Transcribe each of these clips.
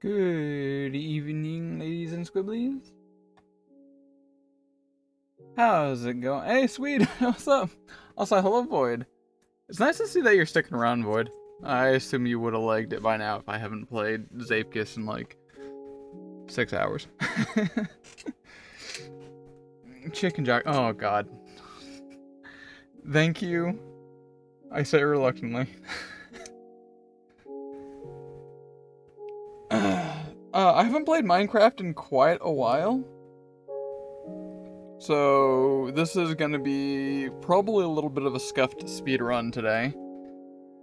Good evening, ladies and squibblies. How's it going? Hey, Sweet, what's up? Also, hello, Void. It's nice to see that you're sticking around, Void. I assume you would have liked it by now if I haven't played Zapekis in like 6 hours. Chicken Jock. Oh, God. Thank you. I say reluctantly. I haven't played Minecraft in quite a while. So, this is gonna be probably a little bit of a scuffed speedrun today.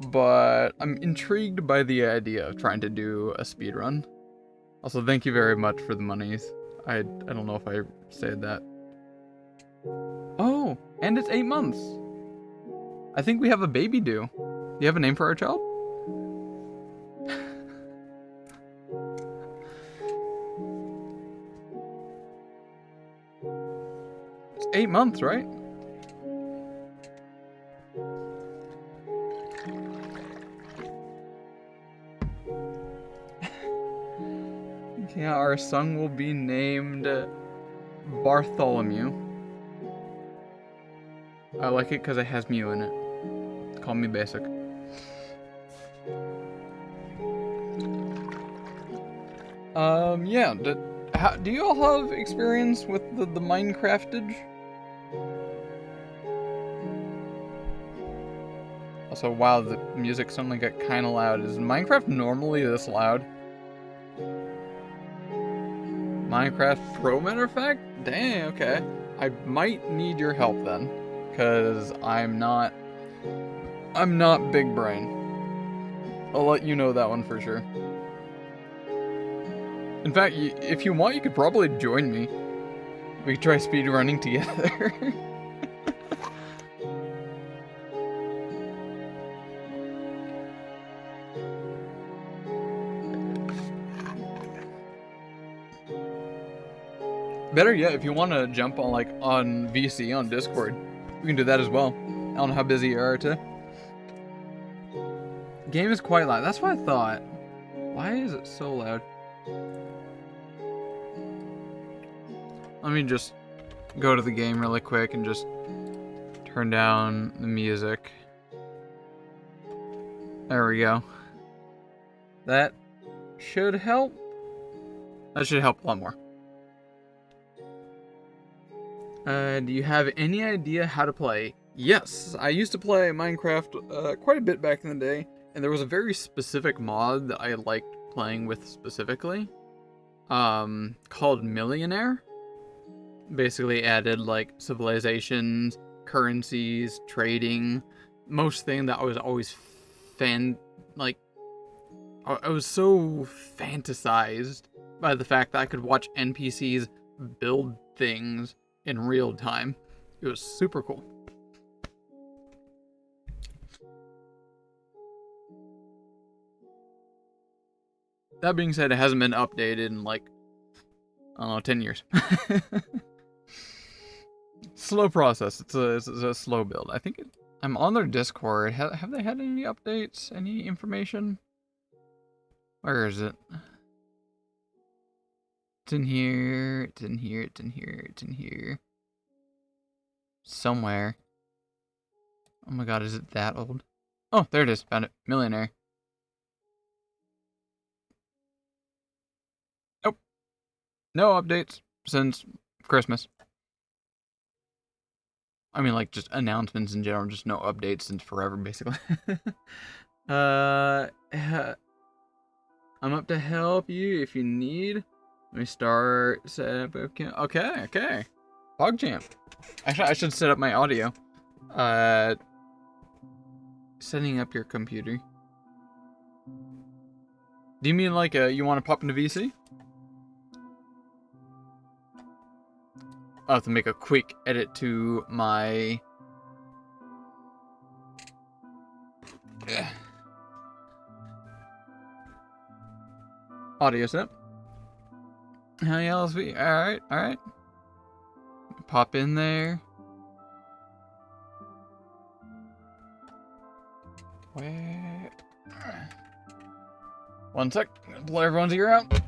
But I'm intrigued by the idea of trying to do a speedrun. Also, thank you very much for the monies. I don't know if I said that. Oh, and it's 8 months. I think we have a baby due. Do you have a name for our child? It's 8 months, right? Yeah, our son will be named Bartholomew. I like it because it has Mew in it. Call me basic. Yeah. Do you all have experience with the Minecraftage? Also, wow, the music suddenly got kind of loud. Is Minecraft normally this loud? Minecraft Pro, matter of fact? Dang, okay. I might need your help then. Because I'm not big brain. I'll let you know that one for sure. In fact, if you want, you could probably join me. We could try speedrunning together. Better yet, if you want to jump on VC on Discord, we can do that as well. I don't know how busy you are today. Game is quite loud. That's what I thought. Why is it so loud? Let me just go to the game really quick and just turn down the music. There we go. That should help. That should help a lot more. Do you have any idea how to play? Yes, I used to play Minecraft quite a bit back in the day, and there was a very specific mod that I liked playing with specifically, called Millionaire. Basically added like civilizations, currencies, trading, most thing that I was always I was so fantasized by the fact that I could watch NPCs build things in real time. It was super cool. That being said, it hasn't been updated in like, I don't know, 10 years. Slow process. It's a slow build. I think I'm on their Discord. Have they had any updates? Any information? Where is it? It's in here. It's in here. It's in here. It's in here. Somewhere. Oh my god, is it that old? Oh, there it is. Found it. Millionaire. Nope. No updates since Christmas. I mean, like, just announcements in general, just no updates since forever, basically. I'm up to help you if you need. Let me start set up. Okay. PogChamp. Actually, I should set up my audio. Setting up your computer. Do you mean like you want to pop into VC? I'll have to make a quick edit to my audio setup. How LSV? Alright. Pop in there. Where? 1 sec. I'm gonna blow everyone's ear out.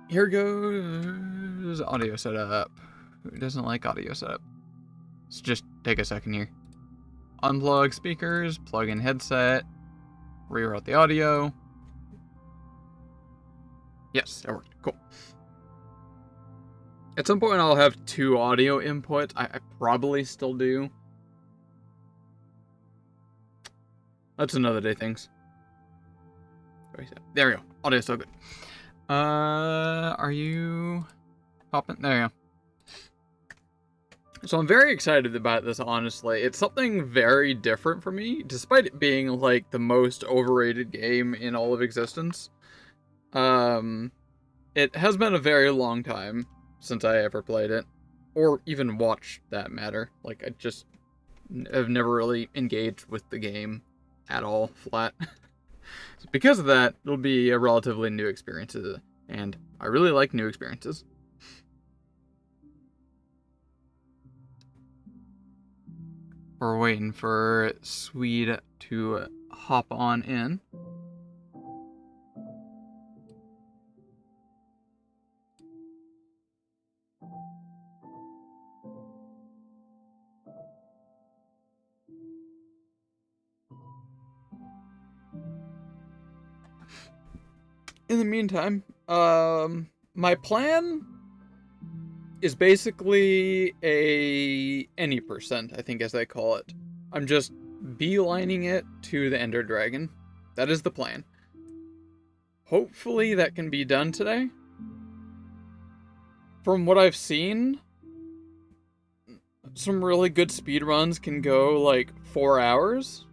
Here goes audio setup. Who doesn't like audio setup? Let's just take a second here. Unplug speakers, plug in headset, reroute the audio. Yes, that worked. Cool. At some point I'll have 2 audio inputs. I probably still do. That's another day things. There we go. Audio's so good. Are you popping? There you go. So I'm very excited about this, honestly. It's something very different for me, despite it being, like, the most overrated game in all of existence. It has been a very long time since I ever played it, or even watched, that matter. Like, I just have never really engaged with the game at all, flat. So because of that, it'll be a relatively new experience, and I really like new experiences. We're waiting for Swede to hop on in. In the meantime, my plan is basically any percent, I think, as they call it. I'm just beelining it to the Ender Dragon. That is the plan. Hopefully that can be done today. From what I've seen, some really good speedruns can go like 4 hours.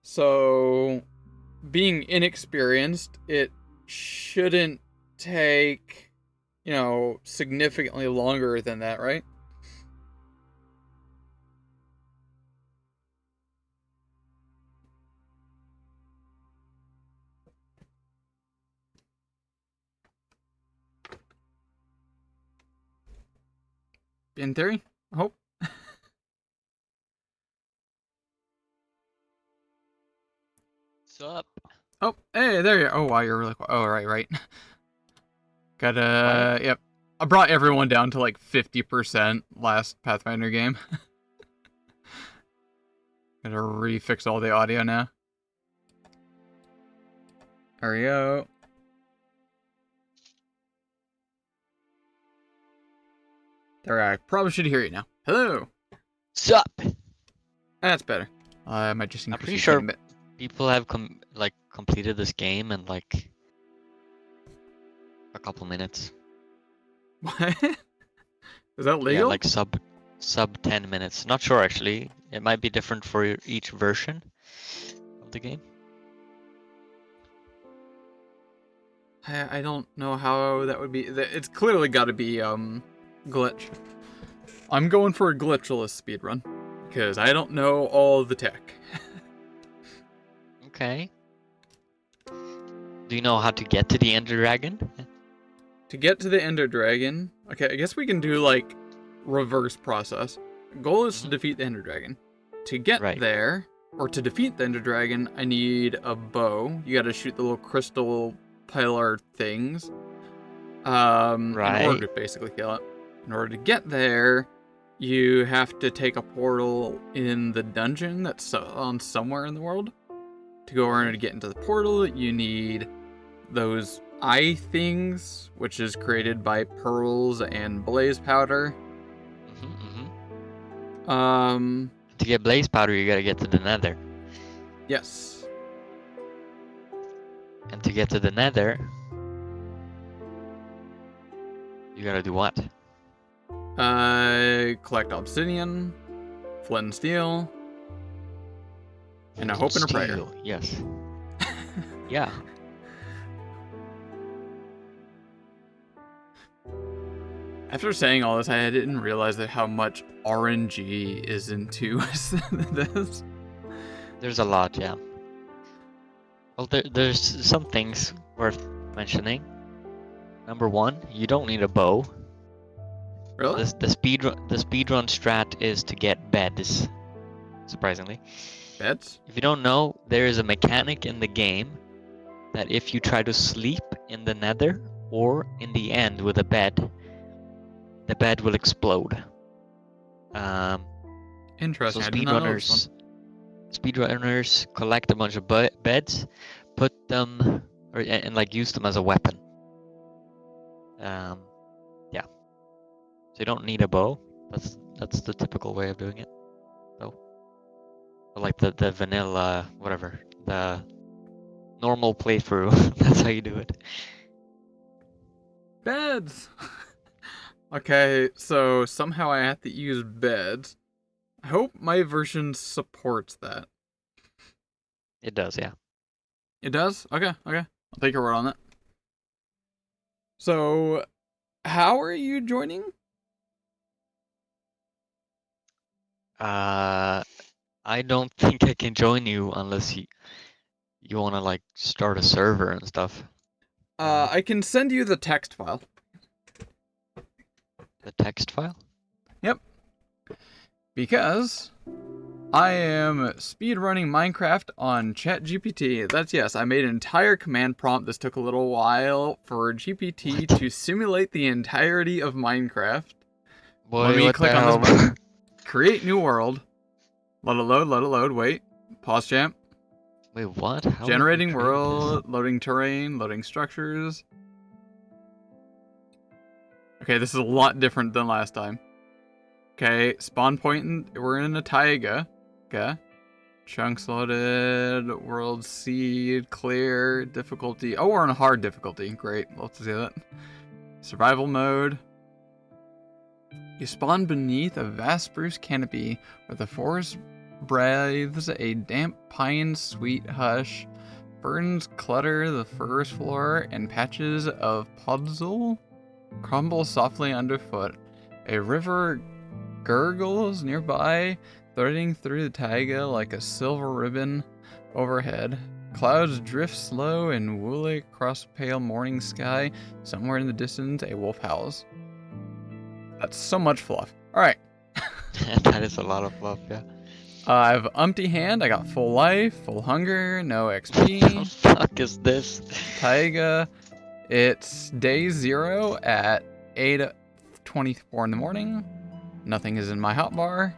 So, being inexperienced, it shouldn't take, you know, significantly longer than that, right? In theory, I hope. What's up? Oh, hey, there you are. Oh, wow, you're really quiet. Oh, right. Gotta, What? yep. I brought everyone down to like 50% last Pathfinder game. Gotta refix all the audio now. There we go. There, I probably should hear you now. Hello. What's up? That's better. I might just I'm increase pretty your sure a bit. people have completed this game in like a couple minutes. What? Is that legal? Yeah, like sub 10 minutes. Not sure actually. It might be different for each version of the game. I don't know how that would be. It's clearly got to be glitch. I'm going for a glitchless speedrun because I don't know all the tech. Okay. Do you know how to get to the Ender Dragon? To get to the Ender Dragon, okay, I guess we can do like reverse process. Goal is to defeat the Ender Dragon. To get there, or to defeat the Ender Dragon, I need a bow. You gotta shoot the little crystal pillar things. In order to basically kill it. In order to get there, you have to take a portal in the dungeon that's on somewhere in the world. To go around and get into the portal, you need those eye things, which is created by pearls and blaze powder. To get blaze powder, you gotta get to the Nether. Yes. And to get to the Nether, you gotta do what? Collect obsidian, flint and steel, and a hope and a prayer. Yes. Yeah. After saying all this, I didn't realize that how much RNG is into this. There's a lot, yeah. Well, there's some things worth mentioning. Number one, you don't need a bow. Really? The speedrun strat is to get beds. Surprisingly, Beds? if you don't know, there is a mechanic in the game that if you try to sleep in the Nether or in the end with a bed, the bed will explode. So Interesting. I did not know this one. speedrunners collect a bunch of beds, put them and like use them as a weapon. Yeah. So you don't need a bow. That's the typical way of doing it, though. But like the vanilla whatever, the normal playthrough, that's how you do it. Beds! Okay, so somehow I have to use beds. I hope my version supports that. It does, yeah. It does? Okay. I'll take your word on that. So, how are you joining? I don't think I can join you unless you want to like start a server and stuff. I can send you the text file. The text file? Yep. Because I am speedrunning Minecraft on ChatGPT. That's yes, I made an entire command prompt. This took a little while for GPT to simulate the entirety of Minecraft. Boy, Let me what click the on this hell? button. Create new world. Let it load, wait. Pause champ. Wait, what? How would you Generating create world, loading terrain, loading structures. Okay, this is a lot different than last time. Okay, spawn point, we're in a taiga. Okay. Chunks loaded, world seed, clear, difficulty. Oh, we're on a hard difficulty. Great, love to see that. Survival mode. You spawn beneath a vast spruce canopy where the forest breathes a damp pine sweet hush. Ferns clutter the forest floor and patches of podzol crumble softly underfoot. A river gurgles nearby, threading through the taiga like a silver ribbon overhead. Clouds drift slow and woolly across pale morning sky. Somewhere in the distance, a wolf howls. That's so much fluff. Alright. That is a lot of fluff, yeah. I have Umpty Hand, I got full life, full hunger, no What the XP. fuck is this? Taiga. It's day 0 at 8:24 in the morning. Nothing is in my hotbar.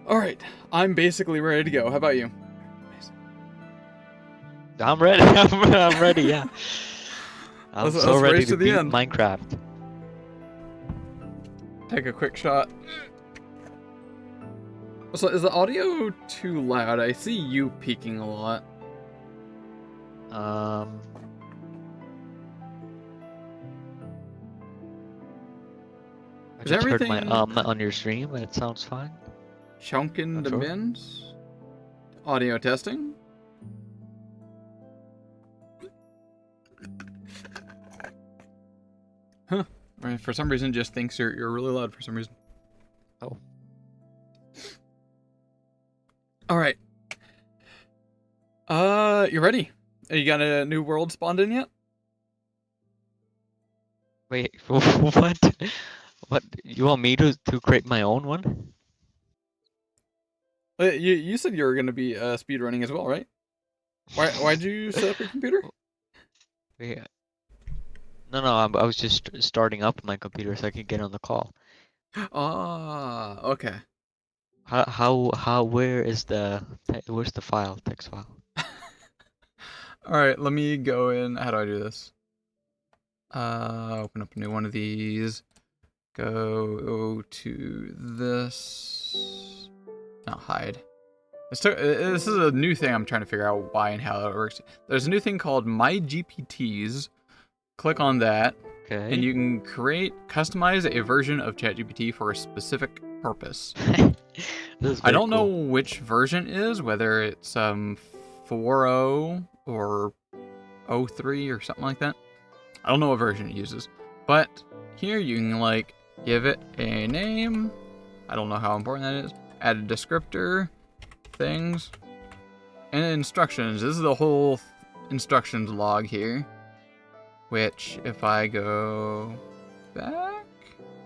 Alright, I'm basically ready to go. How about you? I'm ready. I'm ready, yeah. I'm Let's so ready race to to the beat end. Minecraft. Take a quick shot. So, is the audio too loud? I see you peaking a lot. I Is just heard my everything on your stream and it sounds fine. chunking Not the sure. bins? Audio testing. Huh. For some reason, just thinks you're really loud for some reason. Oh. All right. You ready? You got a new world spawned in yet? Wait, what? What? You want me to create my own one? You said you were gonna be speedrunning as well, right? Why'd you set up your computer? Wait, no, I was just starting up my computer so I could get on the call. Ah, okay. Where's the file, text file? All right, let me go in. How do I do this? Open up a new one of these. Go to this. Not hide. This is a new thing I'm trying to figure out why and how it works. There's a new thing called My GPTs. Click on that, Okay. and you can customize a version of ChatGPT for a specific purpose. This is I very don't know cool. which version it is, whether it's 4.0 or 03 or something like that. I don't know what version it uses, but here you can like give it a name. I don't know how important that is. Add a descriptor, things, and instructions. This is the whole instructions log here, which if I go back,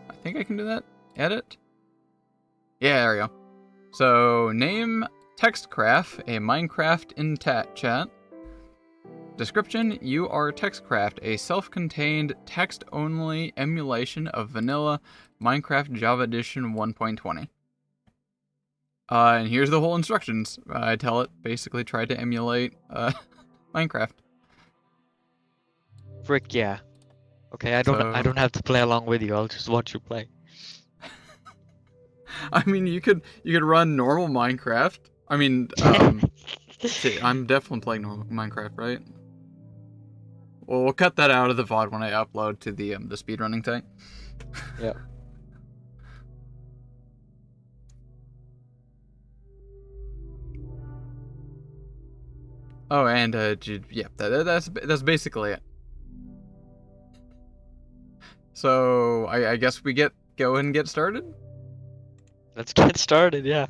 I think I can do that. Edit. Yeah, there we go. So name TextCraft, a Minecraft in chat. Description: you are TextCraft, a self-contained text-only emulation of vanilla Minecraft Java Edition 1.20. And here's the whole instructions. I tell it basically try to emulate Minecraft. Frick yeah. Okay, I So, don't have to play along with you. I'll just watch you play. I mean, you could run normal Minecraft. I mean, shit, I'm definitely playing normal Minecraft, right? Well, we'll cut that out of the VOD when I upload to the speedrunning thing. Yeah. Oh, and yeah, that's basically it. So I guess we go ahead and get started. Let's get started. Yeah.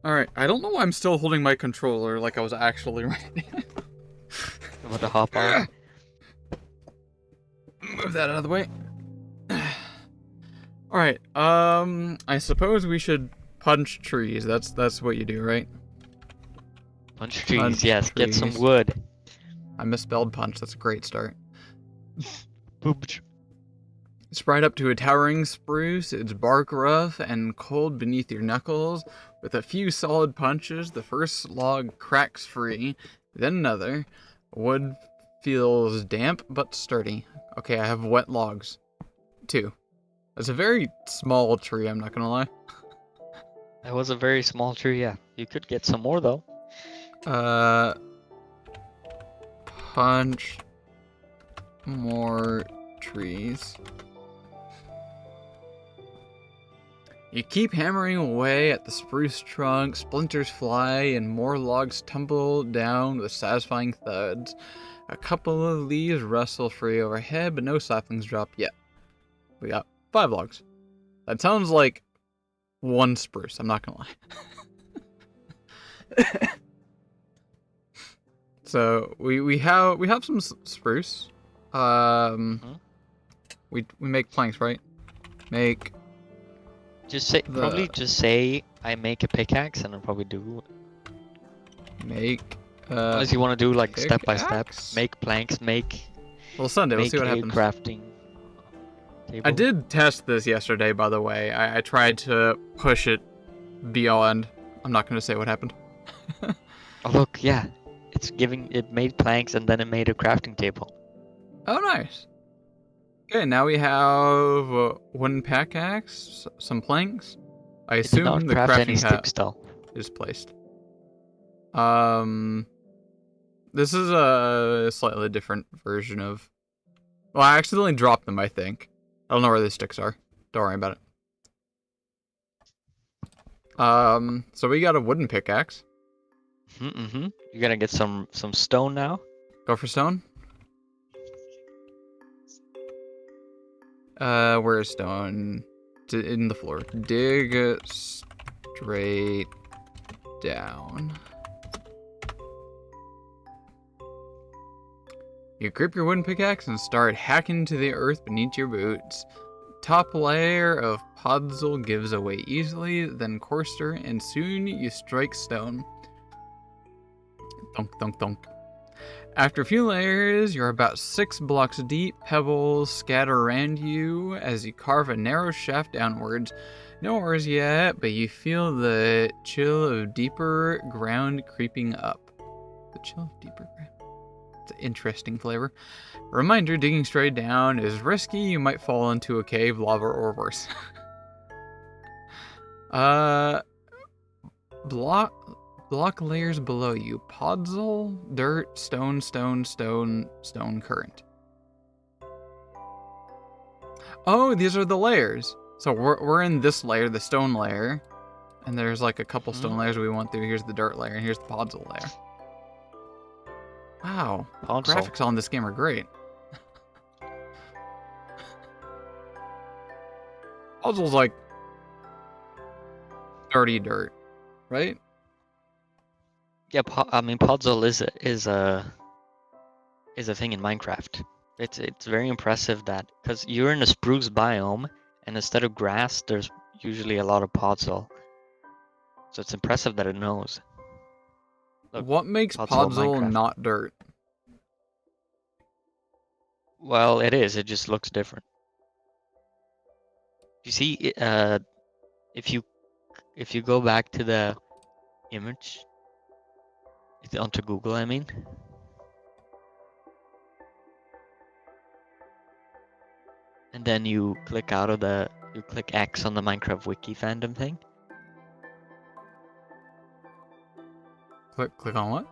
All right. I don't know why I'm still holding my controller like I was actually ready. I'm about to hop on. Move that out of the way. All right. I suppose we should punch trees. That's what you do, right? Punch trees. Punch Yes. Get some trees. wood. I misspelled punch. That's a great start. Boop. Sprite up to a towering spruce, its bark rough and cold beneath your knuckles. With a few solid punches, the first log cracks free, then another. Wood feels damp but sturdy. Okay, I have wet logs. 2. That's a very small tree, I'm not gonna lie. That was a very small tree. Yeah. You could get some more though. Punch more trees. You keep hammering away at the spruce trunk, splinters fly, and more logs tumble down with satisfying thuds. A couple of leaves rustle free overhead, but no saplings drop yet. We got 5 logs. That sounds like 1 spruce, I'm not gonna lie. So we have some spruce. We make planks, right? Make Just say probably just say I make a pickaxe and I'll probably do. Make. Unless you want to do like step by step, pickaxe? make planks, make. Well, Sunday. We'll Make see what a happens. crafting table. I did test this yesterday, by the way. I tried to push it beyond. I'm not going to say what happened. Oh look, yeah, it made planks and then it made a crafting table. Oh, nice. Okay, now we have wooden pickaxe, some planks. I It did not assume the craft any crafting sticks though. is placed. This is a slightly different version of. Well, I accidentally dropped them, I think. I don't know where the sticks are. Don't worry about it. So we got a wooden pickaxe. Mm-hmm. You gotta get some stone now. Go for stone. Where is stone? In the floor. Dig straight down. You grip your wooden pickaxe and start hacking into the earth beneath your boots. Top layer of podzol gives away easily, then coarser, and soon you strike stone. Thunk, thunk, thunk. After a few layers, you're about 6 blocks deep. Pebbles scatter around you as you carve a narrow shaft downwards. No ores yet, but you feel the chill of deeper ground creeping up. The chill of deeper ground. It's an interesting flavor. Reminder, digging straight down is risky. You might fall into a cave, lava, or worse. Block layers below you. Podzol, dirt, stone, stone, stone, stone, current. Oh, these are the layers. So we're in this layer, the stone layer. And there's like a couple stone layers we went through. Here's the dirt layer, and here's the podzol layer. Wow. Graphics on this game are great. Podzol's like dirty dirt, right? Yeah, I mean podzol is a is a thing in Minecraft. It's very impressive that because you're in a spruce biome, and instead of grass, there's usually a lot of podzol. So it's impressive that it knows. Look, What makes podzol Podzol Minecraft. not dirt? Well, it is. It just looks different. You see, if you go back to the image onto Google, I mean, and then you click X on the Minecraft wiki fandom thing. Click on what?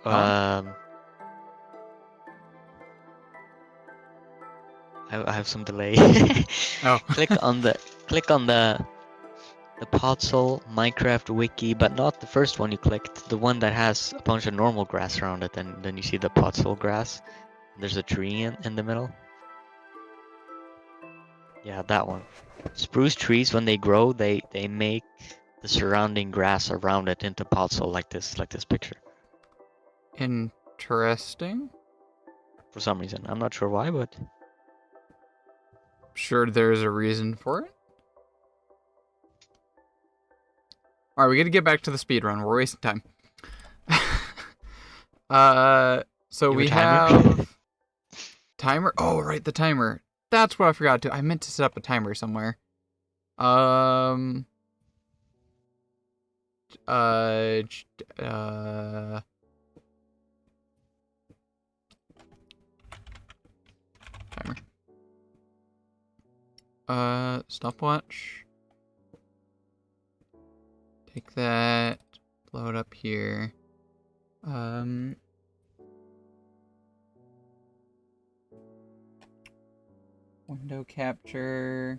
Um, I have some delay. Oh. click on the Podzol Minecraft wiki, but not the first one you clicked. The one that has a bunch of normal grass around it, and then you see the Podzol grass. There's a tree in the middle. Yeah, that one. Spruce trees, when they grow, they make the surrounding grass around it into Podzol like this picture. Interesting. For some reason, I'm not sure why, but Sure, there's a reason for it. All right, we got to get back to the speed run. We're wasting time. So you have we a timer. have timer. Oh, right, the timer. That's what I forgot to. I meant to set up a timer somewhere. Um. Ch- uh. Timer. Stopwatch. Take that. Blow it up here. Window capture.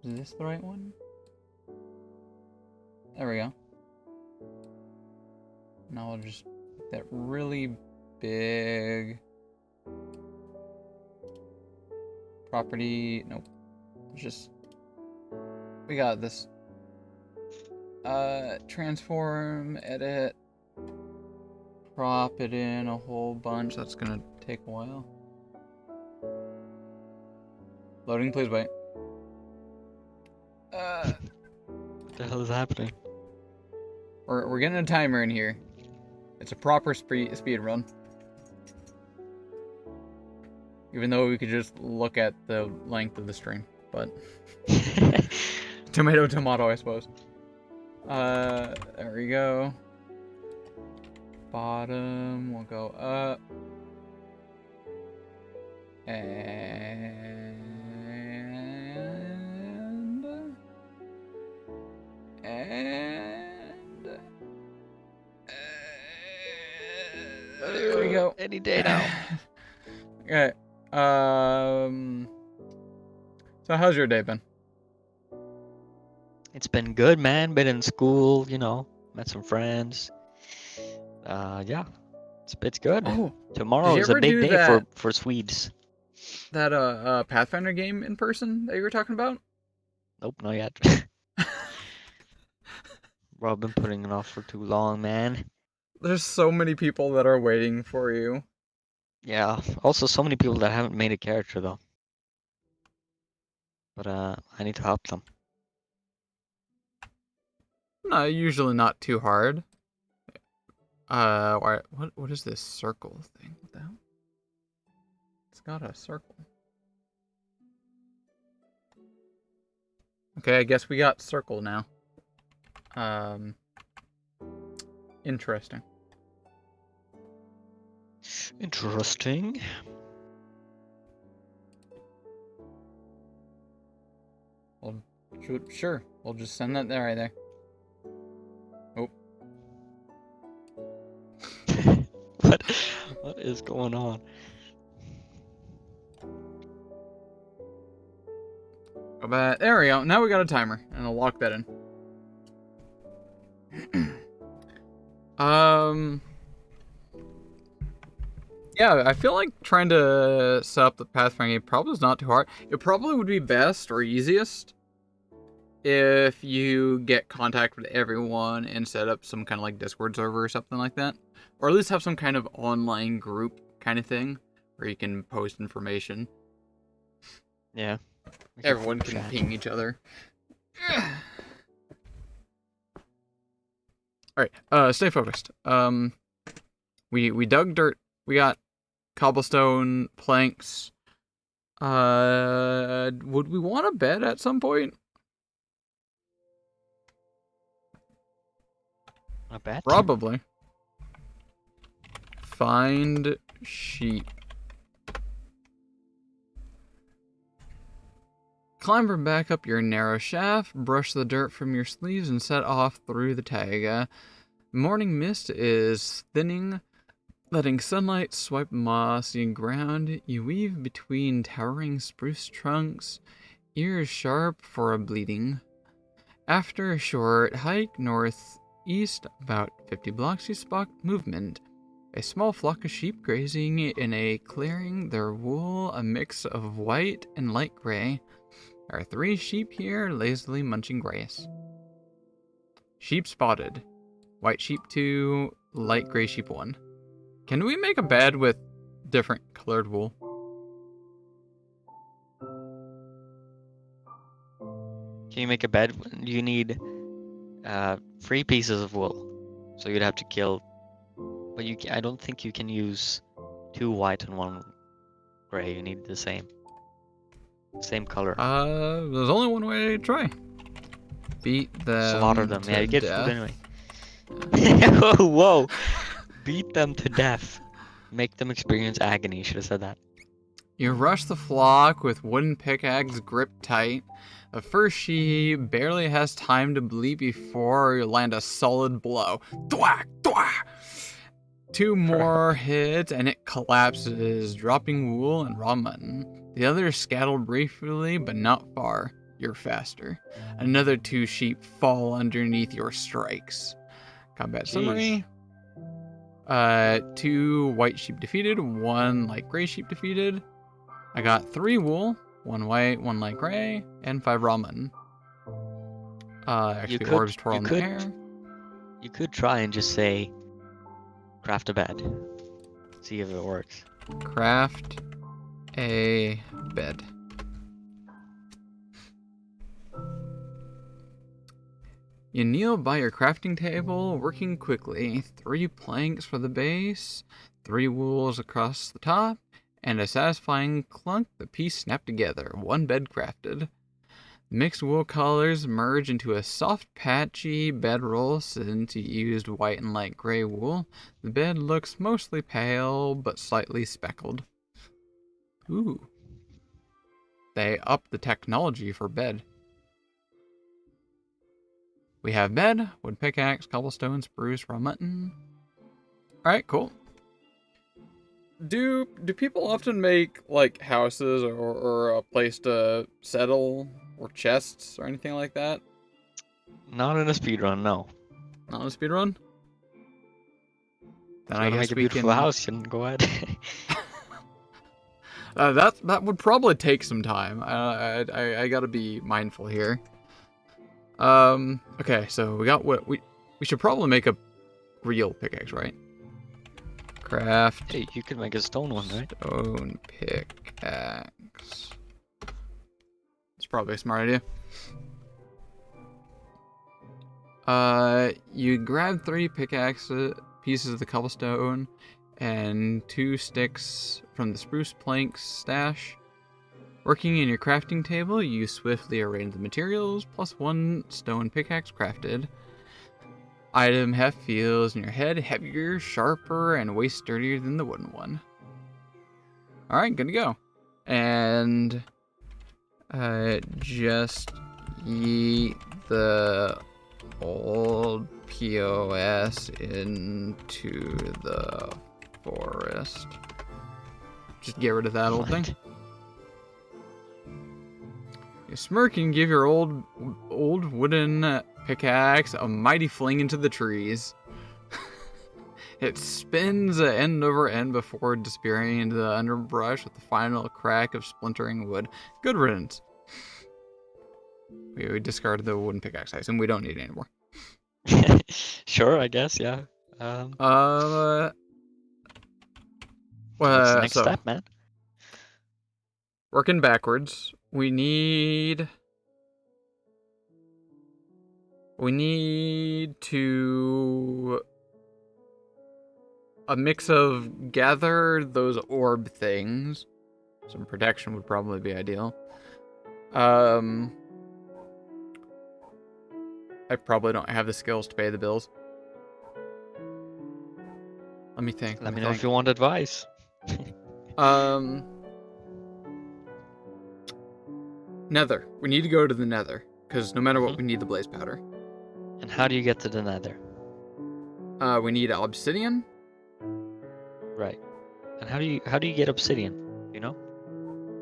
Is this the right one? There we go. Now I'll just make that really big. Property. Nope. Just. We got this. Transform, edit. Crop it in a whole bunch. That's gonna take a while. Loading, please wait. What the hell is happening? We're getting a timer in here. It's a proper speed run. Even though we could just look at the length of the stream, but tomato, I suppose. There we go. Bottom, we'll go up. And there we go. Any day now. Okay. So how's your day been? It's been good, man. Been in school, met some friends. Yeah, it's good. Oh, Tomorrow did you is a ever big do day that for Swedes. Pathfinder game in person that you were talking about? Nope, not yet. Bro, I've been putting it off for too long, man. There's so many people that are waiting for you. Yeah, also so many people that haven't made a character though. But I need to help them. No, usually not too hard. What is this circle thing? What the hell? It's got a circle. Okay, I guess we got circle now. Interesting. Interesting. Well, sure. We'll just send that there right there. Oh. What is going on? Go back. There we go. Now we got a timer, and I'll lock that in. Yeah, I feel like trying to set up the Pathfinder game probably is not too hard. It probably would be best or easiest if you get contact with everyone and set up some kind of like Discord server or something like that, or at least have some kind of online group kind of thing where you can post information. Yeah. Everyone can ping each other. All right, stay focused. We dug dirt. We got cobblestone planks. Would we want a bed at some point? A bet? Probably. Find sheep. Clamber back up your narrow shaft, brush the dirt from your sleeves, and set off through the taiga. Morning mist is thinning, letting sunlight swipe mossy ground. You weave between towering spruce trunks, ears sharp for a bleeding. After a short hike northeast, about 50 blocks, you spot movement. A small flock of sheep grazing in a clearing, their wool a mix of white and light gray. There are 3 sheep here, lazily munching grass. Sheep spotted. White sheep 2, light gray sheep 1. Can we make a bed with different colored wool? Can you make a bed? You need 3 pieces of wool. So you'd have to kill. But I don't think you can use 2 white and 1 gray. You need the same color. There's only one way to try. Beat them. Slaughter them. To Yeah, you get death. food anyway. Whoa! Beat them to death. Make them experience agony. You should have said that. You rush the flock with wooden pickaxe gripped tight. The first sheep barely has time to bleed before you land a solid blow. Thwack! Thwack! 2 more hits and it collapses, dropping wool and raw mutton. The others scattle briefly, but not far. You're faster. Another 2 sheep fall underneath your strikes. Combat summary. 2 white sheep defeated, 1 light gray sheep defeated. I got 3 wool, 1 white, 1 light gray, and 5 raw mutton. XP orbs twirl in the air. You could try and just say, craft a bed. See if it works. Craft a bed. You kneel by your crafting table, working quickly. 3 planks for the base, 3 wools across the top, and a satisfying clunk, the piece snapped together. 1 bed crafted. Mixed wool colors merge into a soft, patchy bedroll since you used white and light gray wool. The bed looks mostly pale, but slightly speckled. Ooh. They upped the technology for bed. We have bed, wood pickaxe, cobblestone, spruce, raw mutton. Alright, cool. Do people often make like houses or a place to settle or chests or anything like that? Not in a speedrun, no. Not in a speedrun? Then I If you want to guess make a we beautiful can... house, then go ahead. that would probably take some time. I gotta be mindful here. Okay, so we got what we should probably make a real pickaxe, right? Craft. Hey, you could make a stone one, right? Stone pickaxe. It's probably a smart idea. You grab 3 pieces of the cobblestone and 2 sticks from the spruce planks stash. Working in your crafting table, you swiftly arrange the materials, plus 1 stone pickaxe crafted. Item heft feels in your head heavier, sharper, and way sturdier than the wooden one. Alright, good to go. And just yeet the old POS into the forest. Just get rid of that old thing. You smirk and give your old wooden pickaxe a mighty fling into the trees. It spins end over end before disappearing into the underbrush with the final crack of splintering wood. Good riddance. We discarded the wooden pickaxe ice, and we don't need it anymore. Sure, I guess, yeah. Uh, So what's the well, next so step, man? working backwards, we need to a mix of gather those orb things. Some protection would probably be ideal. I probably don't have the skills to pay the bills. Let me think. Let me know if you want advice. Um, Nether. We need to go to the Nether because no matter what, we need the blaze powder. And how do you get to the Nether? We need obsidian. Right. And how do you get obsidian? You know?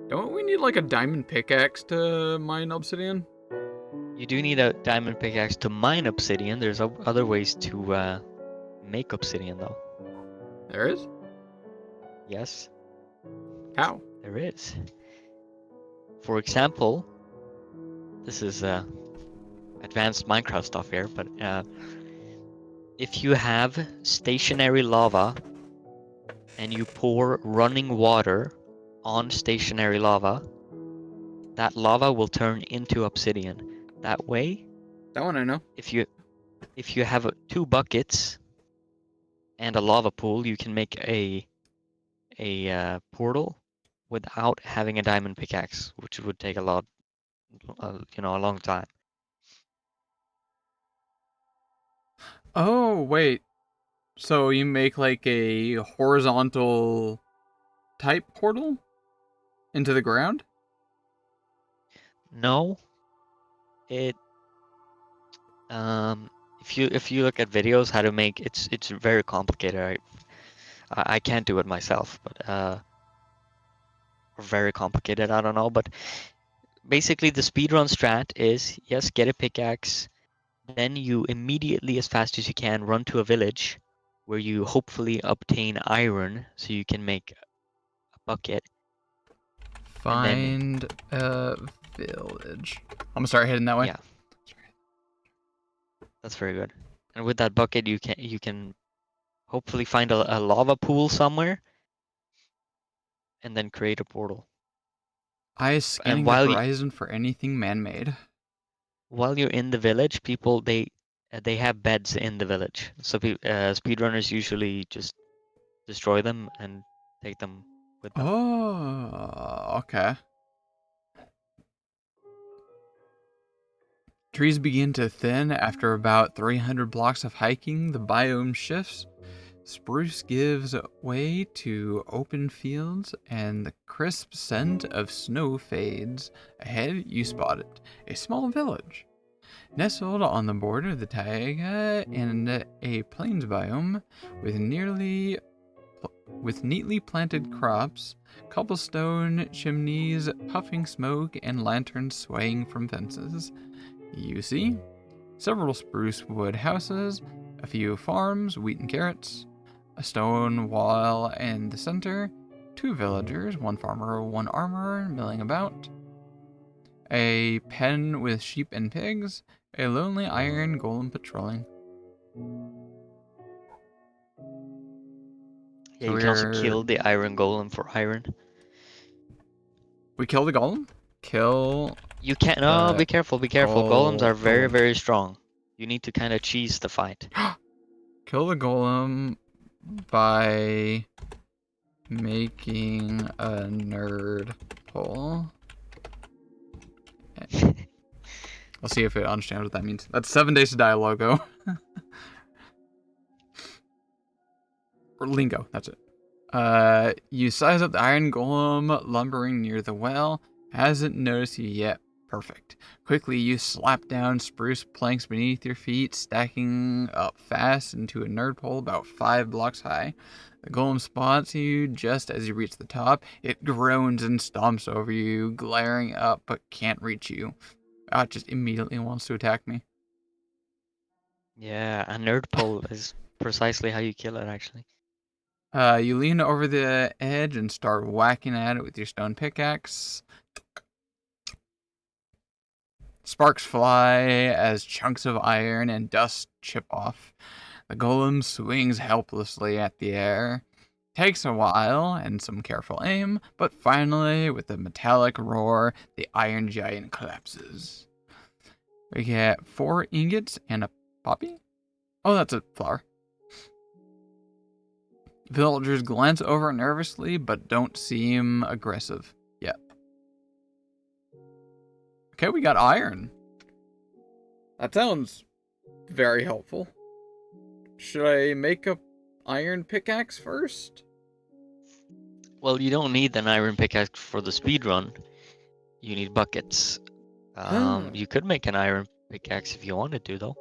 Don't we need like a diamond pickaxe to mine obsidian? You do need a diamond pickaxe to mine obsidian. There's other ways to make obsidian though. There is. Yes, How? there is. For example, this is advanced Minecraft stuff here, but if you have stationary lava and you pour running water on stationary lava, that lava will turn into obsidian. That way, That one I know. if you have two buckets and a lava pool, you can make a portal without having a diamond pickaxe, which would take a lot, a long time. Oh wait. So you make like a horizontal type portal into the ground? No, it um, if you look at videos how to make it's very complicated. I can't do it myself, but or very complicated. I don't know, but basically the speedrun strat is yes, get a pickaxe, then you immediately, as fast as you can, run to a village where you hopefully obtain iron so you can make a bucket, and then Find a village. I'm gonna start heading that way. yeah, that's very good. And with that bucket, you can hopefully find a lava pool somewhere, and then create a portal. Eyes And scanning the horizon for anything man-made. while you're in the village, people they have beds in the village, so speedrunners usually just destroy them and take them with them. Oh, okay. Trees begin to thin after about 300 blocks of hiking. The biome shifts. Spruce gives way to open fields, and the crisp scent of snow fades. Ahead, you spot it, a small village. Nestled on the border of the taiga and a plains biome with neatly planted crops, cobblestone chimneys puffing smoke, and lanterns swaying from fences. You see several spruce wood houses, a few farms, wheat and carrots, a stone wall in the center, two villagers, one farmer, one armorer, milling about, a pen with sheep and pigs, a lonely iron golem patrolling. Yeah, So you can also kill the iron golem for iron. we kill the golem? Kill You can't. No, the be careful. Be careful. Golems are very, golem. very strong. You need to kind of cheese the fight. Kill the golem by making a nerd pull. Let's see if it understands what that means. That's 7 days to die logo. Or lingo, that's it. You size up the iron golem lumbering near the well. Hasn't noticed you yet. Perfect. Quickly, you slap down spruce planks beneath your feet, stacking up fast into a nerd pole about 5 blocks high. The golem spots you just as you reach the top. It groans and stomps over you, glaring up but can't reach you. It just immediately wants to attack me. Yeah, a nerd pole is precisely how you kill it, actually. You lean over the edge and start whacking at it with your stone pickaxe. Sparks fly as chunks of iron and dust chip off. The golem swings helplessly at the air. Takes a while and some careful aim, but finally, with a metallic roar, the iron giant collapses. We get 4 ingots and a poppy? Oh, that's a flower. Villagers glance over nervously, but don't seem aggressive yet. Okay, we got iron. That sounds very helpful. Should I make a iron pickaxe first? Well, you don't need an iron pickaxe for the speed run. You need buckets. You could make an iron pickaxe if you wanted to, though.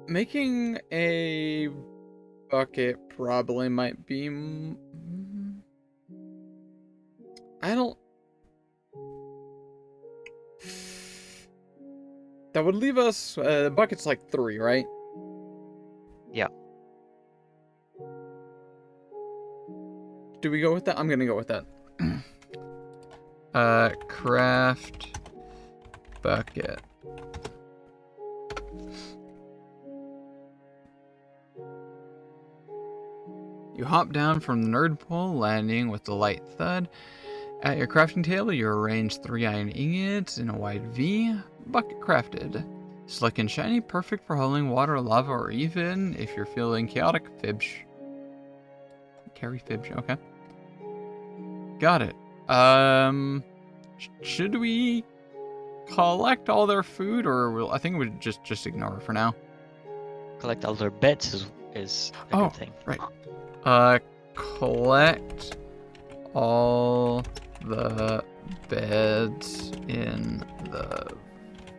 Making a bucket probably might be. I don't. That would leave us. Bucket's like 3, right? Yeah. Do we go with that? I'm gonna go with that. Craft bucket. You hop down from the nerd pole, landing with a light thud. At your crafting table, you arrange 3 iron ingots in a wide V. Bucket crafted. Slick and shiny, perfect for holding water, lava, or even, if you're feeling chaotic, fibs. Carry fibs, okay. Got it. Should we collect all their food, or I think we would just ignore it for now. Collect all their beds is a good thing. Right. Collect all the beds in the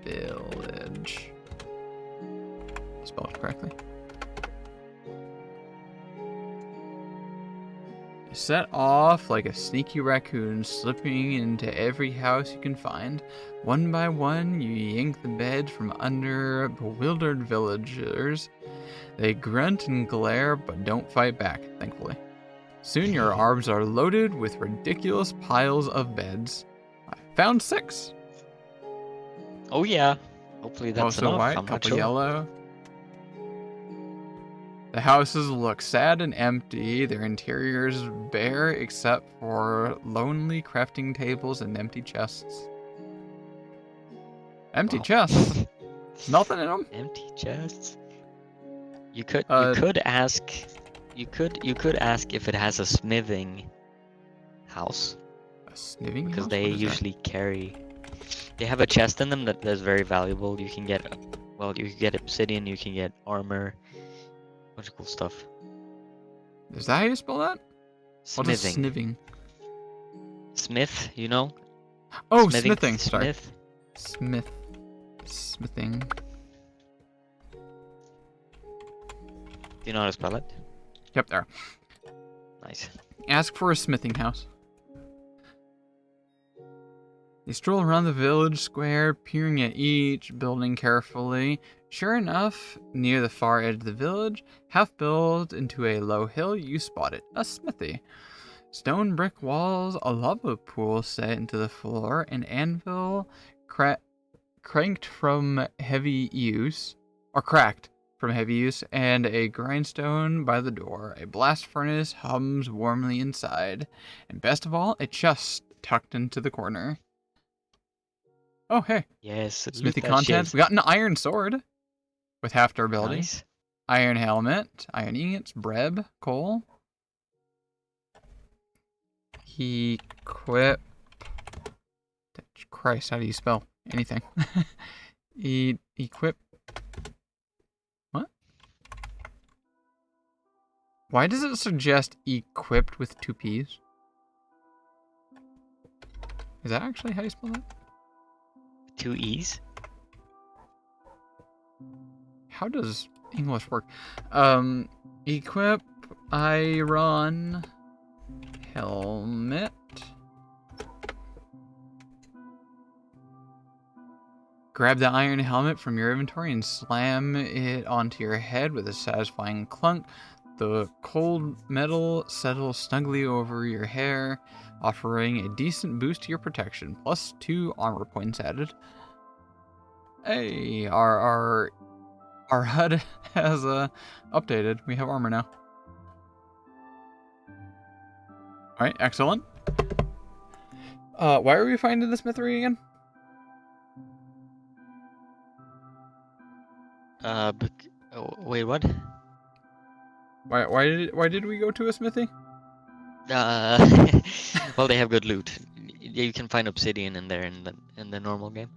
village. Spelled correctly. You set off like a sneaky raccoon, slipping into every house you can find. One by one, you yank the bed from under bewildered villagers. They grunt and glare, but don't fight back, thankfully. Soon your arms are loaded with ridiculous piles of beds. I found 6. Oh yeah. Hopefully that's Also enough. white, I'm not couple sure. yellow. The houses look sad and empty, their interiors bare except for lonely crafting tables and empty chests. Empty chests? Nothing in them? Empty chests? You could ask if it has a smithing house. A smithing because house? they usually carry. They have a chest in them that's very valuable. You can get, you can get obsidian, you can get armor, bunch of cool stuff. Is that how you spell that? Smithing. What is sniving? Smith, you know? Oh, smithing. Sorry. Smith. Smithing. Do you know how to spell it? Yep, there. Nice. Ask for a smithing house. You stroll around the village square, peering at each building carefully. Sure enough, near the far edge of the village, half built into a low hill, you spot it, a smithy. Stone brick walls, a lava pool set into the floor, an anvil cracked from heavy use, and a grindstone by the door. A blast furnace hums warmly inside, and best of all, a chest tucked into the corner. Oh, hey. Yes. Smithy contents. We got an iron sword with half durability. Nice. Iron helmet, iron ingots, breb, coal. Equip. Christ, how do you spell anything? Equip. What? Why does it suggest equipped with 2 P's? Is that actually how you spell that? 2 E's? How does English work? Equip iron helmet. Grab the iron helmet from your inventory and slam it onto your head with a satisfying clunk. The cold metal settles snugly over your hair, offering a decent boost to your protection, plus 2 armor points added. Hey, our HUD has updated. We have armor now. All right, excellent. Why are we finding the smithery again? Wait, what? Why did we go to a smithy? Well, they have good loot. You can find obsidian in there in the normal game.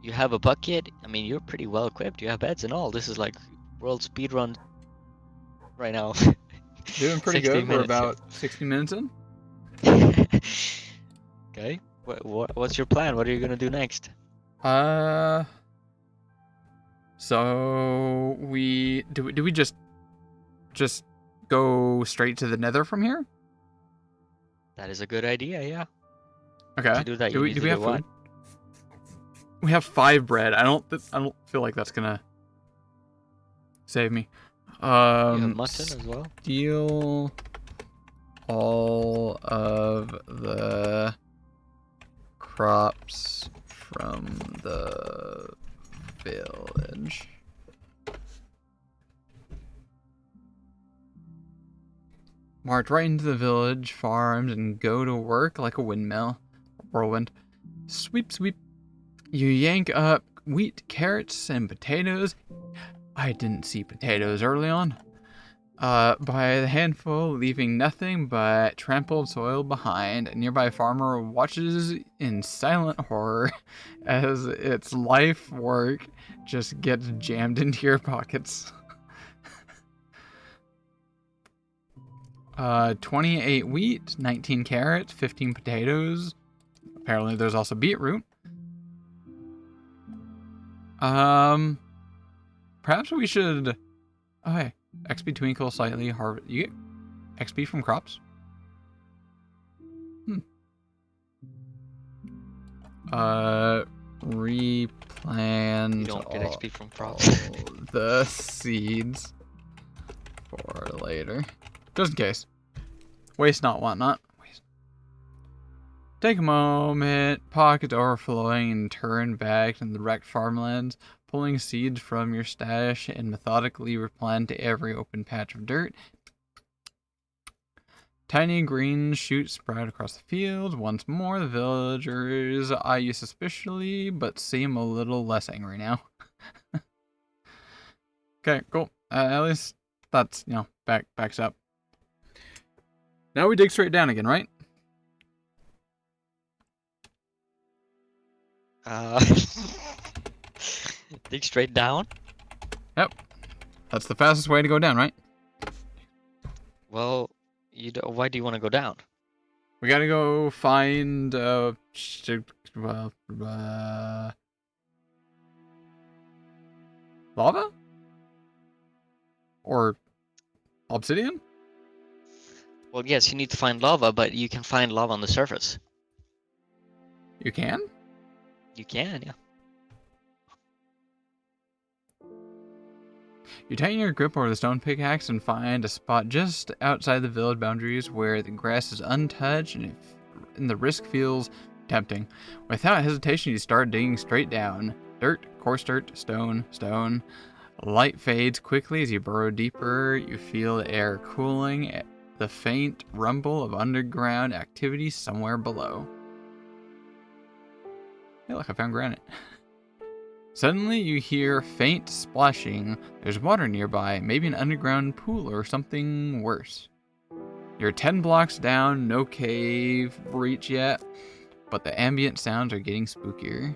You have a bucket. I mean, you're pretty well equipped. You have beds and all. This is like world speed run right now. Doing pretty 60 good. We're minutes. about 60 minutes in. Okay. What's your plan? What are you gonna do next? So do we just go straight to the Nether from here? That is a good idea. Yeah. Okay. To do that, do you we need do to we have do food? what? We have 5 bread. I don't feel like that's gonna save me. You have mutton as well. Steal all of the crops from the village. March right into the village farms and go to work like a windmill. Whirlwind. Sweep, sweep. You yank up wheat, carrots, and potatoes. I didn't see potatoes early on. By the handful, leaving nothing but trampled soil behind. A nearby farmer watches in silent horror as its life work just gets jammed into your pockets. 28 wheat, 19 carrots, 15 potatoes. Apparently there's also beetroot. Perhaps we should... Oh, hey. XP twinkle slightly. You get XP from crops? Replant You don't get XP from crops. the seeds for later. Just in case. Waste not, want not. Waste. Take a moment, pockets overflowing, and turn back to the wrecked farmlands, pulling seeds from your stash and methodically replant every open patch of dirt. Tiny green shoots sprout across the field. Once more, the villagers eye you suspiciously, but seem a little less angry now. Okay, cool. At least that's, backs up. Now we dig straight down again, right? Dig straight down? Yep. That's the fastest way to go down, right? Well, why do you want to go down? We gotta go find, lava? Or obsidian? Well, yes, you need to find lava, but you can find lava on the surface. You can? You can, yeah. You tighten your grip over the stone pickaxe and find a spot just outside the village boundaries where the grass is untouched and the risk feels tempting. Without hesitation, you start digging straight down. Dirt, coarse dirt, stone, stone. Light fades quickly as you burrow deeper. You feel the air cooling, the faint rumble of underground activity somewhere below. Hey, look, I found granite. Suddenly, you hear faint splashing. There's water nearby, maybe an underground pool or something worse. You're 10 blocks down, no cave breach yet, but the ambient sounds are getting spookier.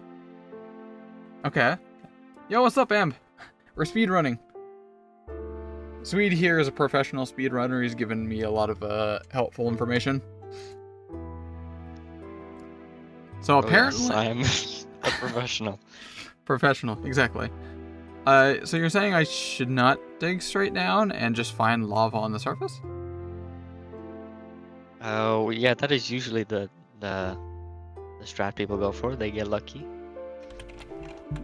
Okay. Yo, what's up, Amb? We're speedrunning. Swede here is a professional speedrunner. He's given me a lot of helpful information. So apparently... Yes, I'm a professional. Professional, exactly. So you're saying I should not dig straight down and just find lava on the surface? Oh, yeah, that is usually the strat people go for. They get lucky.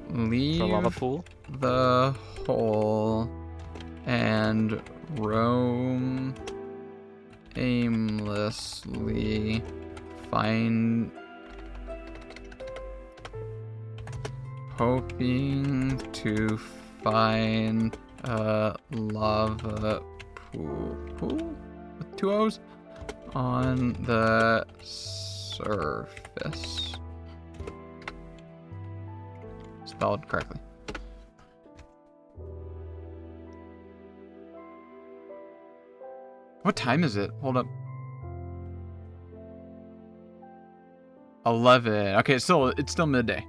For a lava Leave pool? the hole and roam aimlessly, hoping to find a lava pool with two O's on the surface. Spelled correctly. What time is it? Hold up. 11. Okay, it's still midday.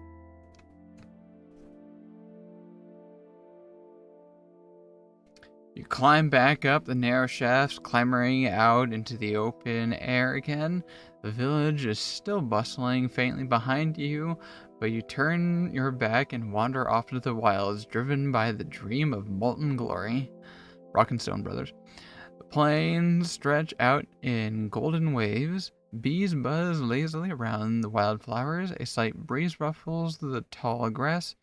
You climb back up the narrow shafts, clambering out into the open air again. The village is still bustling faintly behind you, but you turn your back and wander off into the wilds, driven by the dream of molten glory. Rock and Stone Brothers. The plains stretch out in golden waves. Bees buzz lazily around the wildflowers. A slight breeze ruffles the tall grass.